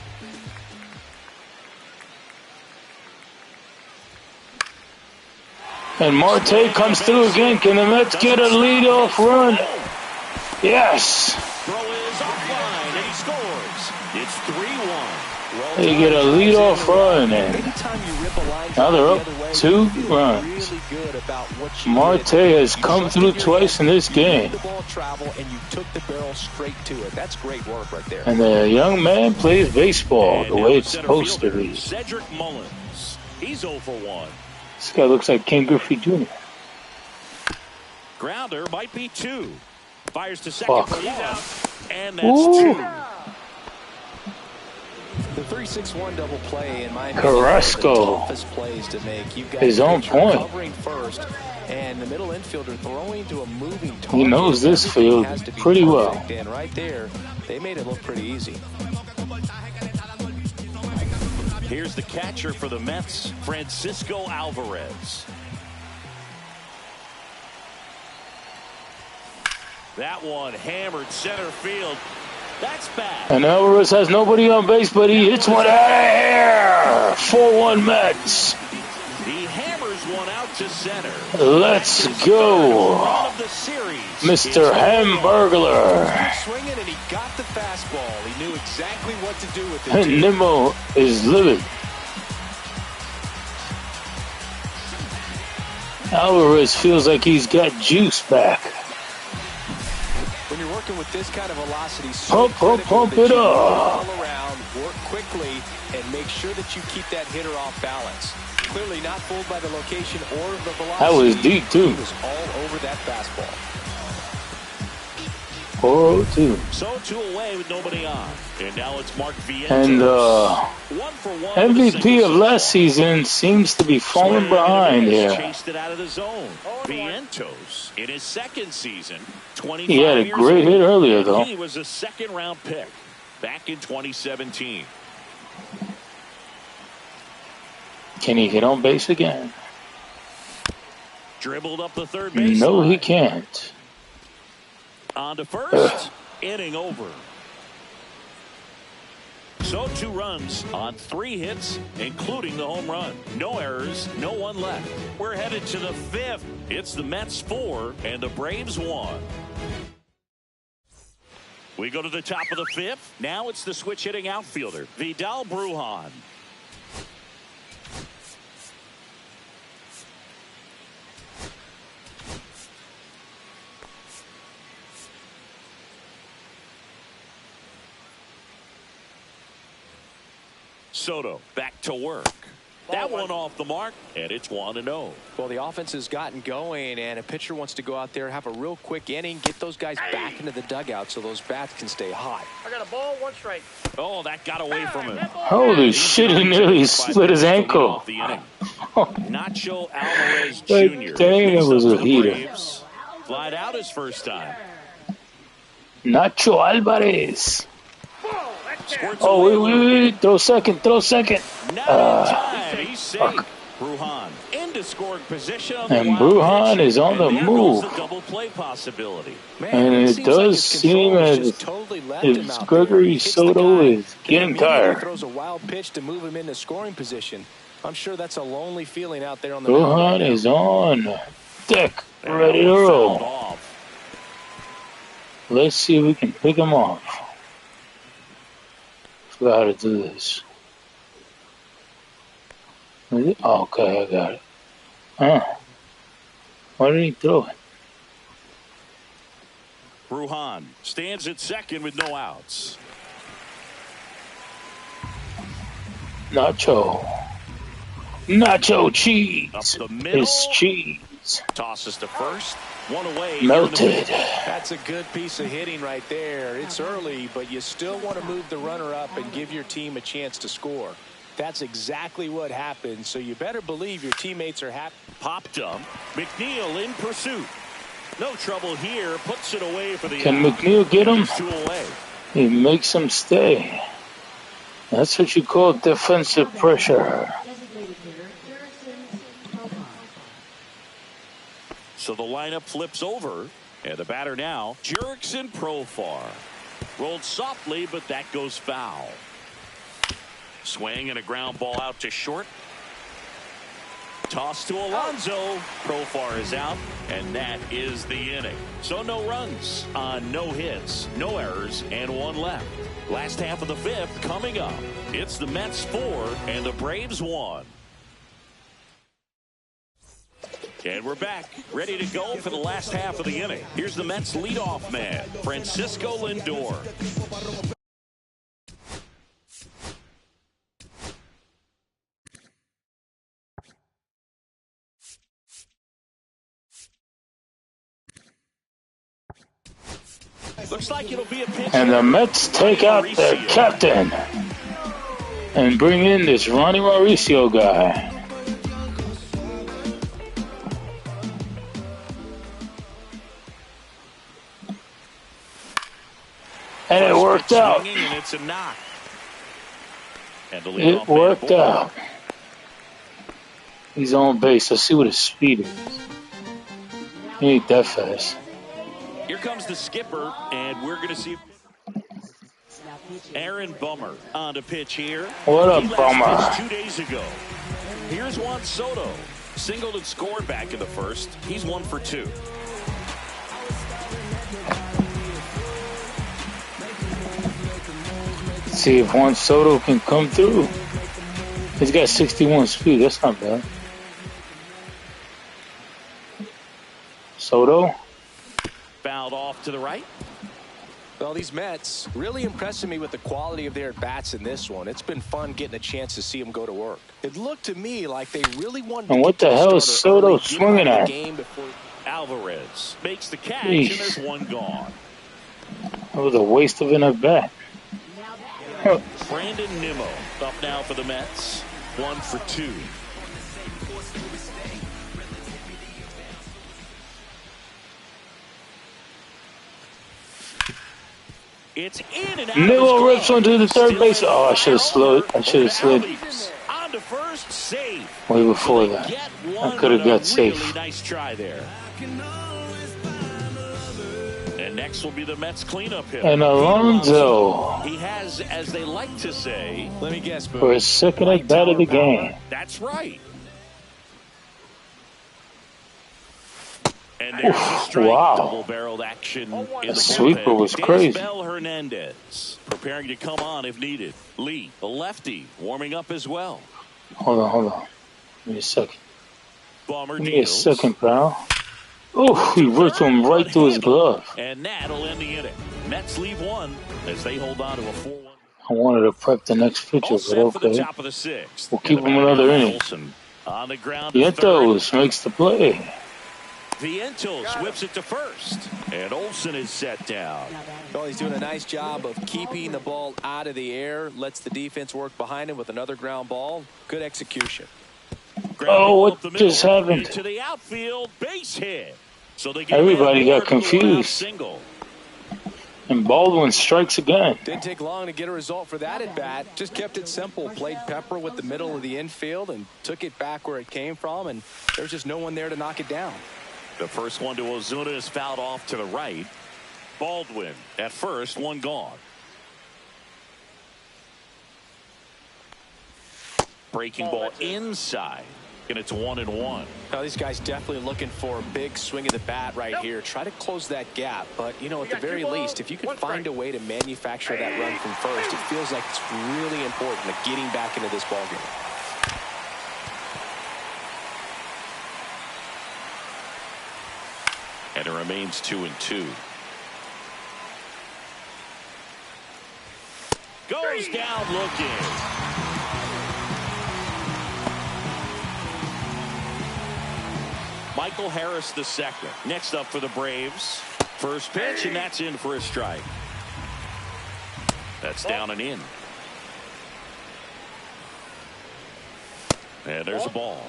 And Marte comes through again. Can the Mets get a leadoff run? Yes. Throw is offline, and he scores. It's 3-1. They get a leadoff run, and now they're up 2 runs. Marte has come through twice in this game. And the young man plays baseball the way it's supposed to be. Cedric Mullins. He's 0 for 1. This guy looks like Ken Griffey Jr. Grounder might be 2. Fires to second for 1. And that's Ooh. 2. The 3-6-1 double play, in my opinion, Carrasco plays to make. You've got his own point. Covering first, and the middle infielder throwing to a moving target. He knows this field pretty well. And right there, they made it look pretty easy. Here's the catcher for the Mets, Francisco Alvarez. That one hammered center field. That's bad. And Alvarez has nobody on base, but he hits one out of here. 4-1 Mets. He hammers one out to center. Let's go, Mr. Hamburglar. Swinging, and he got the fastball. He knew exactly what to do with it. And Nimmo is livid. Alvarez feels like he's got juice back. When you're working with this kind of velocity, pump it up. All around, work quickly, and make sure that you keep that hitter off balance. Clearly not fooled by the location or the velocity. That was deep too. He was all over that fastball. 4-2. So 2 away with nobody on. And now it's Mark Vientos. And 1 for 1 MVP of last season seems to be falling behind here. Chased it out of the zone. Vientos in his second season, 25 He had a great hit earlier though. He was a second-round pick back in 2017. Can he get on base again? Dribbled up the third base No, line. he can't. On to first. Inning over. So 2 runs on 3 hits, including the home run. No errors, no one left. We're headed to the 5th. It's the Mets 4 and the Braves 1. We go to the top of the 5th. Now it's the switch hitting outfielder, Vidal Brujan. Soto back to work. That one off the mark, and it's 1-0. Well, the offense has gotten going, and a pitcher wants to go out there, have a real quick inning, get those guys back into the dugout so those bats can stay hot. I got a ball, 1 strike. Oh, that got away from him. Holy shit, he nearly split his ankle. Nacho Alvarez Jr. Dang, it was a heater. Flied out his first time. Nacho Alvarez. Oh, wait. Throw second. He's safe. Brujan into scoring position. And Brujan is on the move. Double play possibility. And it does seem as if Gregory Soto is getting tired. Throws a wild pitch to move him into scoring position. I'm sure that's a lonely feeling out there on the Brujan is on deck, ready to roll. Let's see if we can pick him off. Forgot how to do this. Oh, okay, I got it. Why did he throw it? Brujan stands at second with no outs. Nacho cheese. Up the middle. It's cheese. Tosses to first. 1 away. Melted. That's a good piece of hitting right there. It's early, but you still want to move the runner up and give your team a chance to score. That's exactly what happened, so you better believe your teammates are happy. Pop dump. McNeil in pursuit. No trouble here. Puts it away for the Can McNeil get him? 2 away. He makes him stay. That's what you call defensive pressure. So the lineup flips over, and the batter now, Jurickson Profar. Rolled softly, but that goes foul. Swing and a ground ball out to short. Toss to Alonso. Profar is out, and that is the inning. So no runs on no hits, no errors, and 1 left. Last half of the 5th coming up. It's the Mets 4 and the Braves 1. And we're back, ready to go for the last half of the inning. Here's the Mets leadoff man, Francisco Lindor. Looks like it'll be a pitch. And the Mets take out their captain and bring in this Ronnie Mauricio guy. And it worked out. And it's a knock. It worked out. He's on base. Let's see what his speed is. He ain't that fast. Here comes the skipper, and we're going to see Aaron Bummer on to pitch here. What a bummer. 2 days ago. Here's Juan Soto. Singled and scored back in the first. He's 1 for 2. See if Juan Soto can come through. He's got 61 speed. That's not bad. Soto. Fouled off to the right. Well, these Mets really impressing me with the quality of their at-bats in this one. It's been fun getting a chance to see them go to work. It looked to me like they really wanted and to what the hell is Soto swinging at? Alvarez makes the catch, and there's 1 gone. That was a waste of an at-bat. Brandon Nimmo up now for the Mets. 1 for 2. It's in and out. Nimmo rips onto the third base. Oh, I should have slowed. I should have slid. On to first, safe. way before that. I could have got safe. Really nice try there. And next will be the Mets cleanup hitter. And Alonso. He has, as they like to say, let me guess, for his second at bat of the game. That's right. And there's a strike. Wow. Double-barreled action in the sweeper bullpen. was crazy. Bell Hernandez preparing to come on if needed. Lee, the lefty, warming up as well. Hold on. Give me a second. Bomber Give me a second, pal. Oh, he ripped him right through his glove. And that'll end the inning. Mets leave one as they hold on to a 4-1. I wanted to prep the next pitcher, but For the okay. top of the sixth. We'll keep him another inning. On the ground. Vientos makes the play. Vientos whips it to first. And Olsen is set down. Well, he's doing a nice job of keeping the ball out of the air. Lets the defense work behind him with another ground ball. Good execution. Oh, what just happened? To the outfield, base hit. So they Everybody got confused. Single. And Baldwin strikes again. Didn't take long to get a result for that at bat. Just kept it simple. Played Pepper with the middle of the infield and took it back where it came from. And there's just no one there to knock it down. The first one to Ozuna is fouled off to the right. Baldwin at first, one gone. Breaking ball inside. And it's 1-1. Now, these guys definitely looking for a big swing of the bat right here. Try to close that gap. But, you know, at the very least, if you can find a way to manufacture that run from first, it feels like it's really important to getting back into this ballgame. And it remains 2-2. Goes down looking. Michael Harris the second. Next up for the Braves. First pitch, and that's in for a strike. That's down and in. And there's a ball.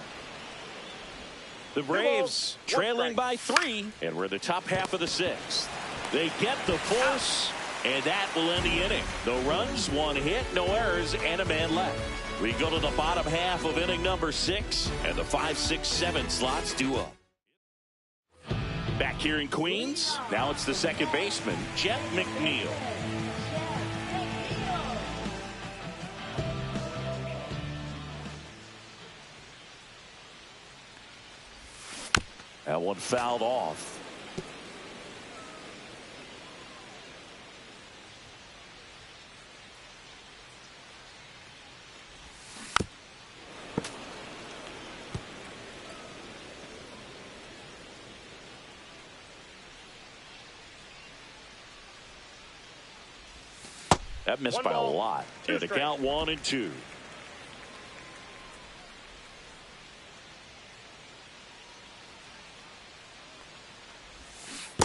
The Braves trailing by 3, and we're in the top half of the 6th. They get the force, and that will end the inning. No runs, 1 hit, no errors, and a man left. We go to the bottom half of inning number 6, and the 5, 6, 7 slots due up. Back here in Queens, now it's the second baseman, Jeff McNeil. That one fouled off. That missed by a lot. And the count 1-2.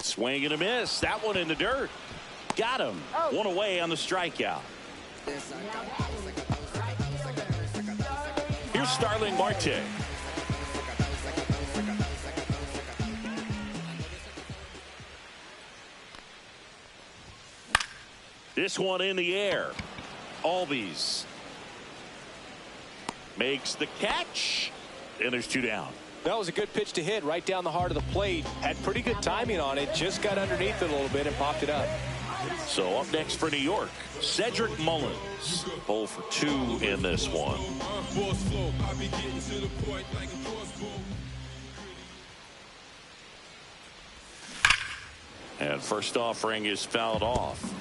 Swing and a miss. That one in the dirt. Got him. One away on the strikeout. Here's Starling Marte. This one in the air. Albies makes the catch, and there's 2 down. That was a good pitch to hit right down the heart of the plate. Had pretty good timing on it. Just got underneath it a little bit and popped it up. So up next for New York, Cedric Mullins. 0 for 2 in this one. And first offering is fouled off.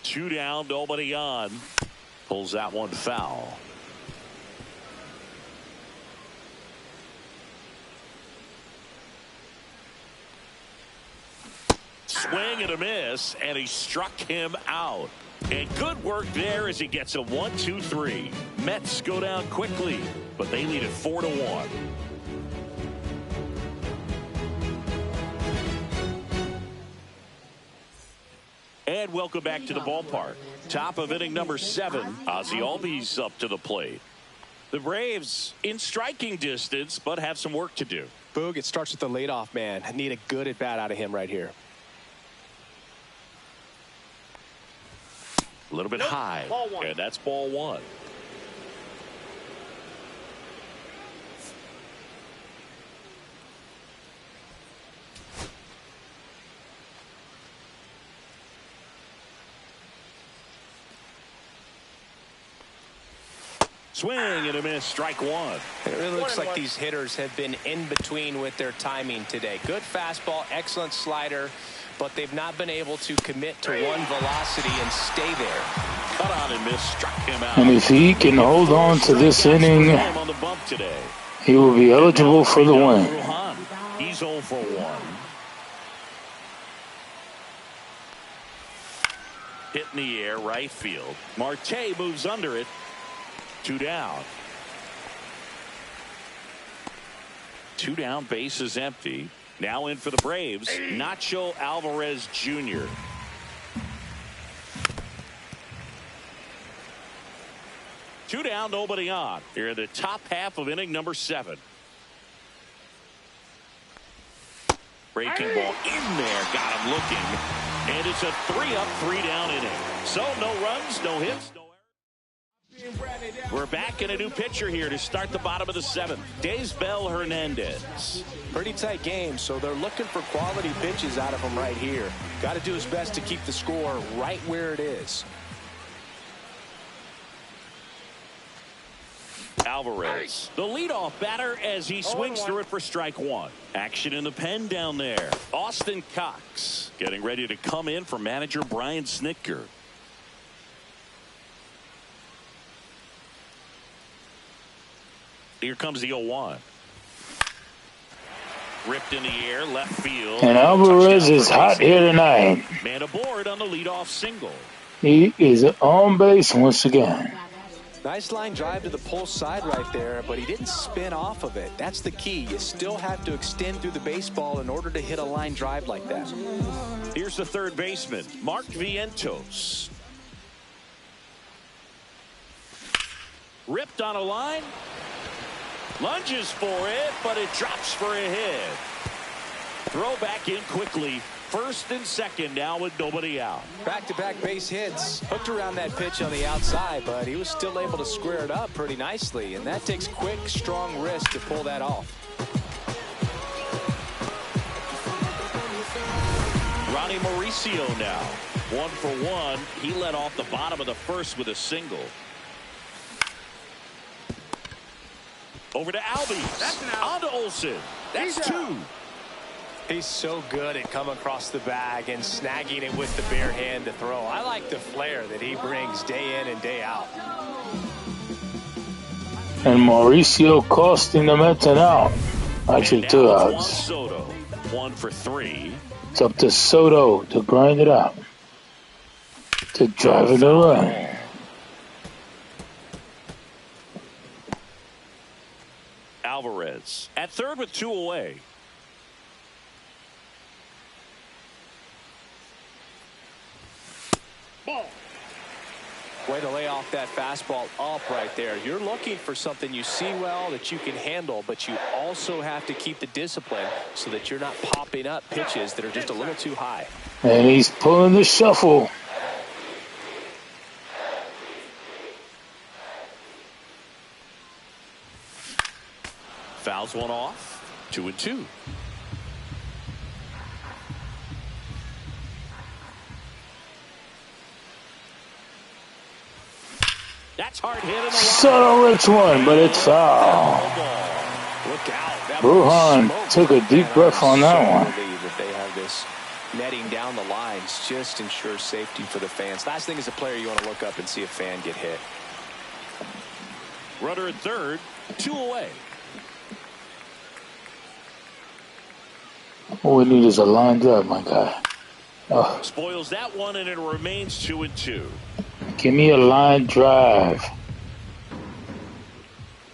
Two down, nobody on. Pulls that one foul. Swing and a miss, and he struck him out. And good work there as he gets a 1-2-3. Mets go down quickly, but they lead it 4-1. And welcome back to the ballpark. Top of inning number 7. Ozzie Albies up to the plate. The Braves in striking distance, but have some work to do. Boog, it starts with the leadoff man. I need a good at bat out of him right here. A little bit high. And that's ball one. Swing and a miss, strike one. It really looks like these hitters have been in between with their timing today. Good fastball, excellent slider, but they've not been able to commit to one velocity and stay there. Cut on and miss, struck him out. And if he can hold on to this inning, on the bump today. he will be eligible for the win. He's 0 for 1. Hit in the air, right field. Marte moves under it. 2 down. 2 down, base is empty. Now in for the Braves, Nacho Alvarez Jr. Two down, nobody on. Here in the top half of inning number 7. Breaking ball in there, got him looking. And it's a 3-up, 3-down inning. So no runs, no hits, no errors. We're back in a new pitcher here to start the bottom of the 7th. Daysbel Hernandez. Pretty tight game, so they're looking for quality pitches out of him right here. Got to do his best to keep the score right where it is. Alvarez, the leadoff batter as he swings through it for strike one. Action in the pen down there. Austin Cox getting ready to come in for manager Brian Snitker. Here comes the 0-1. Ripped in the air, left field. And Alvarez is hot here tonight. Man aboard on the leadoff single. He is on base once again. Nice line drive to the pull side right there, but he didn't spin off of it. That's the key. You still have to extend through the baseball in order to hit a line drive like that. Here's the third baseman, Mark Vientos. Ripped on a line. Lunges for it, but it drops for a hit. Throw back in quickly. First and second now with nobody out. Back-to-back base hits. Hooked around that pitch on the outside, but he was still able to square it up pretty nicely. And that takes quick, strong wrist to pull that off. Ronnie Mauricio now. 1 for 1. He led off the bottom of the first with a single. Over to Albies. On to Olsen. That's 2. He's so good at coming across the bag and snagging it with the bare hand to throw. I like the flair that he brings day in and day out. And Mauricio costing the Mets an out. Actually, 2 outs. Soto, 1 for 3. It's up to Soto to grind it out. To drive it away. Alvarez at third with 2 away. Ball. Way to lay off that fastball up right there. You're looking for something you see well that you can handle, but you also have to keep the discipline so that you're not popping up pitches that are just a little too high. And he's pulling the shuffle. Fouls one off. 2-2. That's hard hit in the line. Soto rips one, but it's foul. Look out. Brujan took a deep breath on that one. That they have this netting down the lines just ensures safety for the fans. Last thing as a player, you want to look up and see a fan get hit. Runner at third, 2 away. All we need is a line drive, my guy. Oh. Spoils that one, and it remains 2-2. Give me a line drive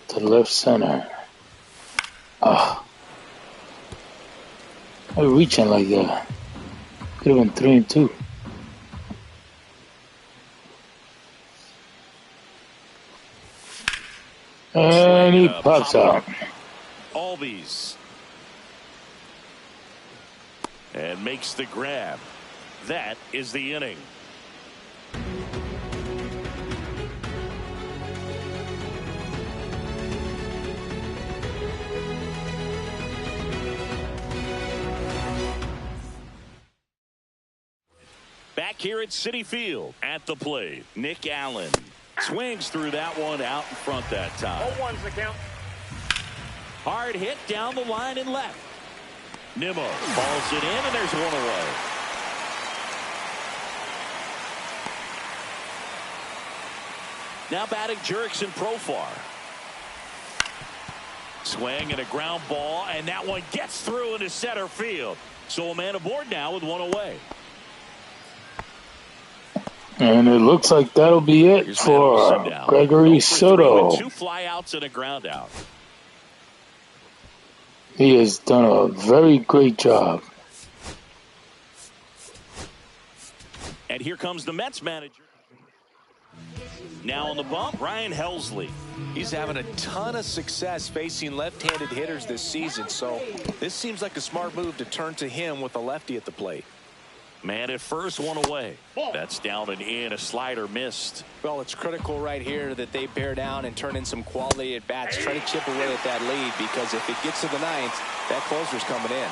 to left center. Oh. Why are you reaching like that? Could have been 3-2. And he pops out. Albies. And makes the grab. That is the inning. Back here at Citi Field at the plate, Nick Allen swings through that one out in front that time. 0-1's the count. Hard hit down the line and left. Nimmo balls it in, and there's one away. Now batting Jurickson Profar. Swing and a ground ball, and that one gets through into center field. So a man aboard now with one away. And it looks like that'll be it Here's for Gregory Soto. 2 flyouts and a ground out. He has done a very great job. And here comes the Mets manager. Now on the bump, Ryan Helsley. He's having a ton of success facing left-handed hitters this season, so this seems like a smart move to turn to him with a lefty at the plate. Man at first, one away. That's down and in. A slider missed. Well, it's critical right here that they bear down and turn in some quality at bats. Try to chip away at that lead, because if it gets to the ninth, that closer's coming in.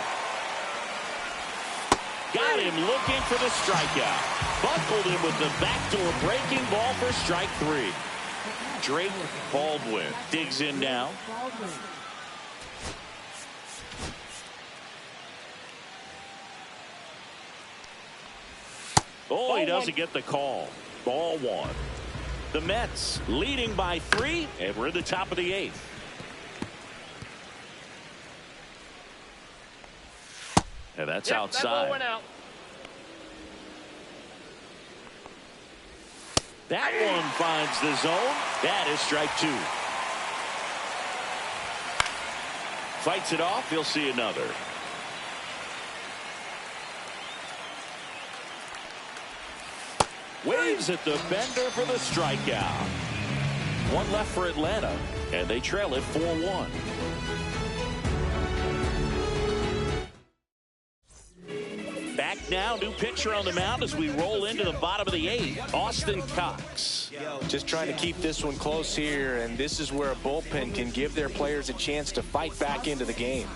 Got him looking for the strikeout. Buckled him with the backdoor breaking ball for strike 3. Drake Baldwin digs in now. Oh, he doesn't get the call. Ball 1. The Mets leading by 3, and we're at the top of the 8th. And that's outside. That one finds the zone. That is strike 2. Fights it off. He'll see another. Waves at the bender for the strikeout. One left for Atlanta, and they trail it 4-1. Back now, new pitcher on the mound as we roll into the bottom of the 8th. Austin Cox. Just trying to keep this one close here, and this is where a bullpen can give their players a chance to fight back into the game.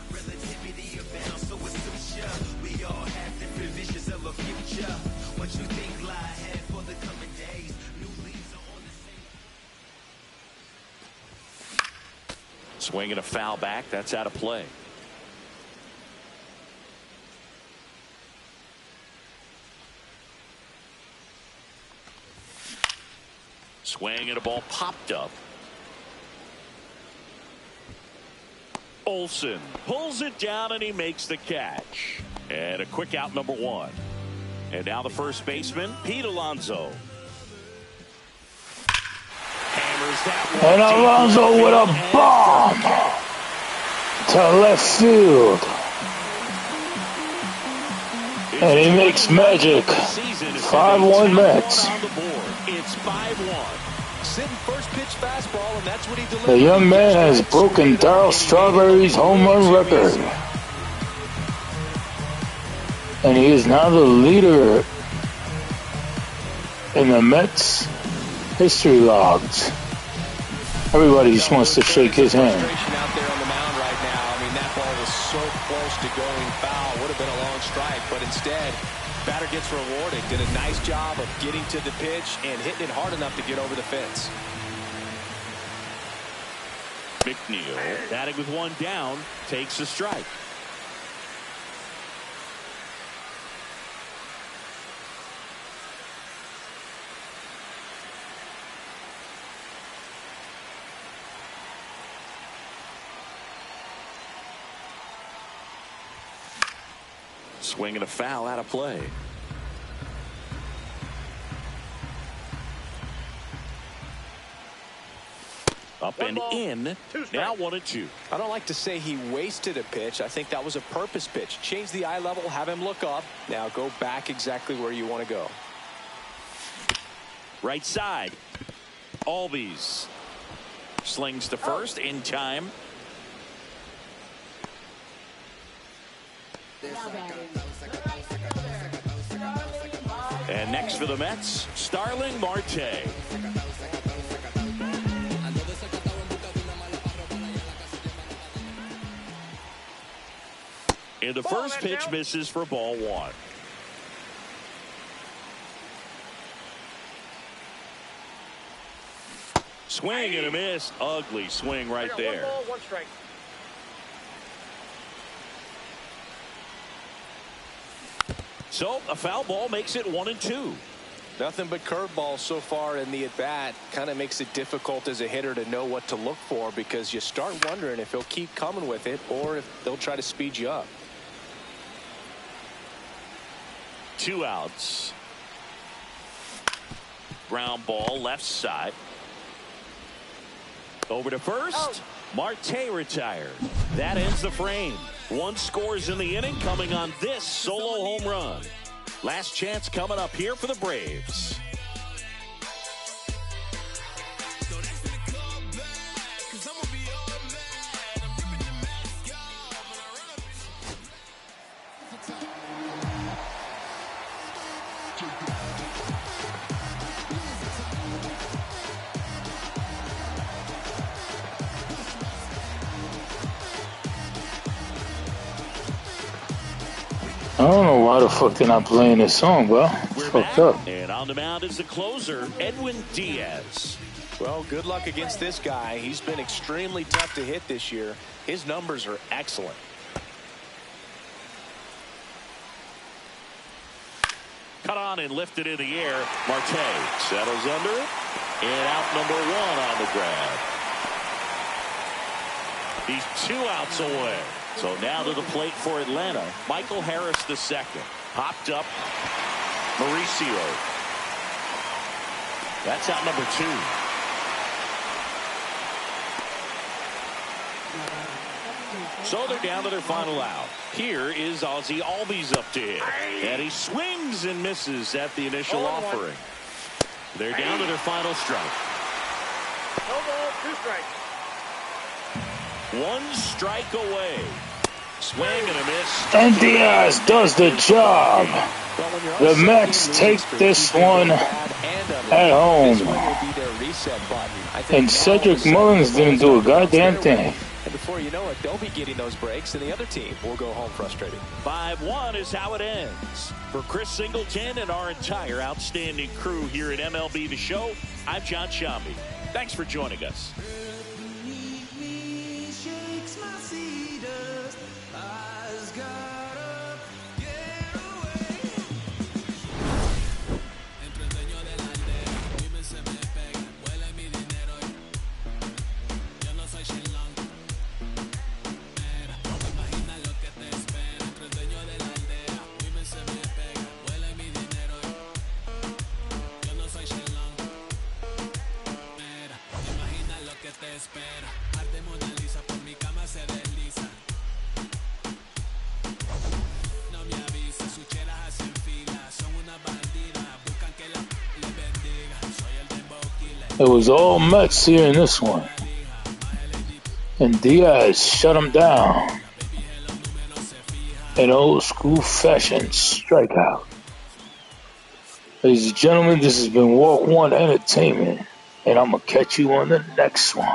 Swinging a foul back. That's out of play. Swing and a ball popped up. Olsen pulls it down and he makes the catch. And a quick out, number 1. And now the first baseman, Pete Alonso. And Alonso with a bomb to left field. And he makes magic. 5-1 Mets. It's 5-1. Sitting first pitch fastball, and that's what he delivered. The young man has broken Darryl Strawberry's home run record. And he is now the leader in the Mets history logs. Everybody just wants to shake his hand. Out there on the mound right now. I mean, that ball was so close to going foul. Would have been a long strike, but instead, batter gets rewarded. Did a nice job of getting to the pitch and hitting it hard enough to get over the fence. McNeil, batting with 1 down, takes a strike. Swing and a foul out of play. Up and in. Now 1-2. I don't like to say he wasted a pitch. I think that was a purpose pitch. Change the eye level, have him look up. Now go back exactly where you want to go. Right side. Albies slings to first in time. And next for the Mets, Starling Marte. And the first pitch misses for ball 1. Swing and a miss. Ugly swing right there. 1 ball, 1 strike. So a foul ball makes it 1-2. Nothing but curveballs so far in the at-bat. Kind of makes it difficult as a hitter to know what to look for, because you start wondering if he'll keep coming with it or if they'll try to speed you up. 2 outs. Ground ball left side. Over to first. Marte retired. That ends the frame. 1 scores in the inning, coming on this solo home run. Last chance coming up here for the Braves. I don't know why the fuck they're not playing this song, bro. It's fucked up. And on the mound is the closer, Edwin Diaz. Well, good luck against this guy. He's been extremely tough to hit this year. His numbers are excellent. Cut on and lifted in the air. Marte settles under it. And out number 1 on the grab. He's 2 outs away. So now to the plate for Atlanta, Michael Harris II. Popped up Mauricio. That's out number 2. So they're down to their final out. Here is Ozzie Albies up to hit. And he swings and misses at the initial offering. They're down to their final strike. No ball, 2 strikes. 1 strike away. Swing and a miss. And Diaz does the job. The Mets take this one at home. And Cedric Mullins didn't do a goddamn thing. And before you know it, they'll be getting those breaks, and the other team will go home frustrated. 5-1 is how it ends. For Chris Singleton and our entire outstanding crew here at MLB The Show, I'm John Shambi. Thanks for joining us. It was all Mets here in this one. And Diaz shut him down. An old school fashion strikeout. Ladies and gentlemen, this has been Walk One Entertainment. And I'm going to catch you on the next one.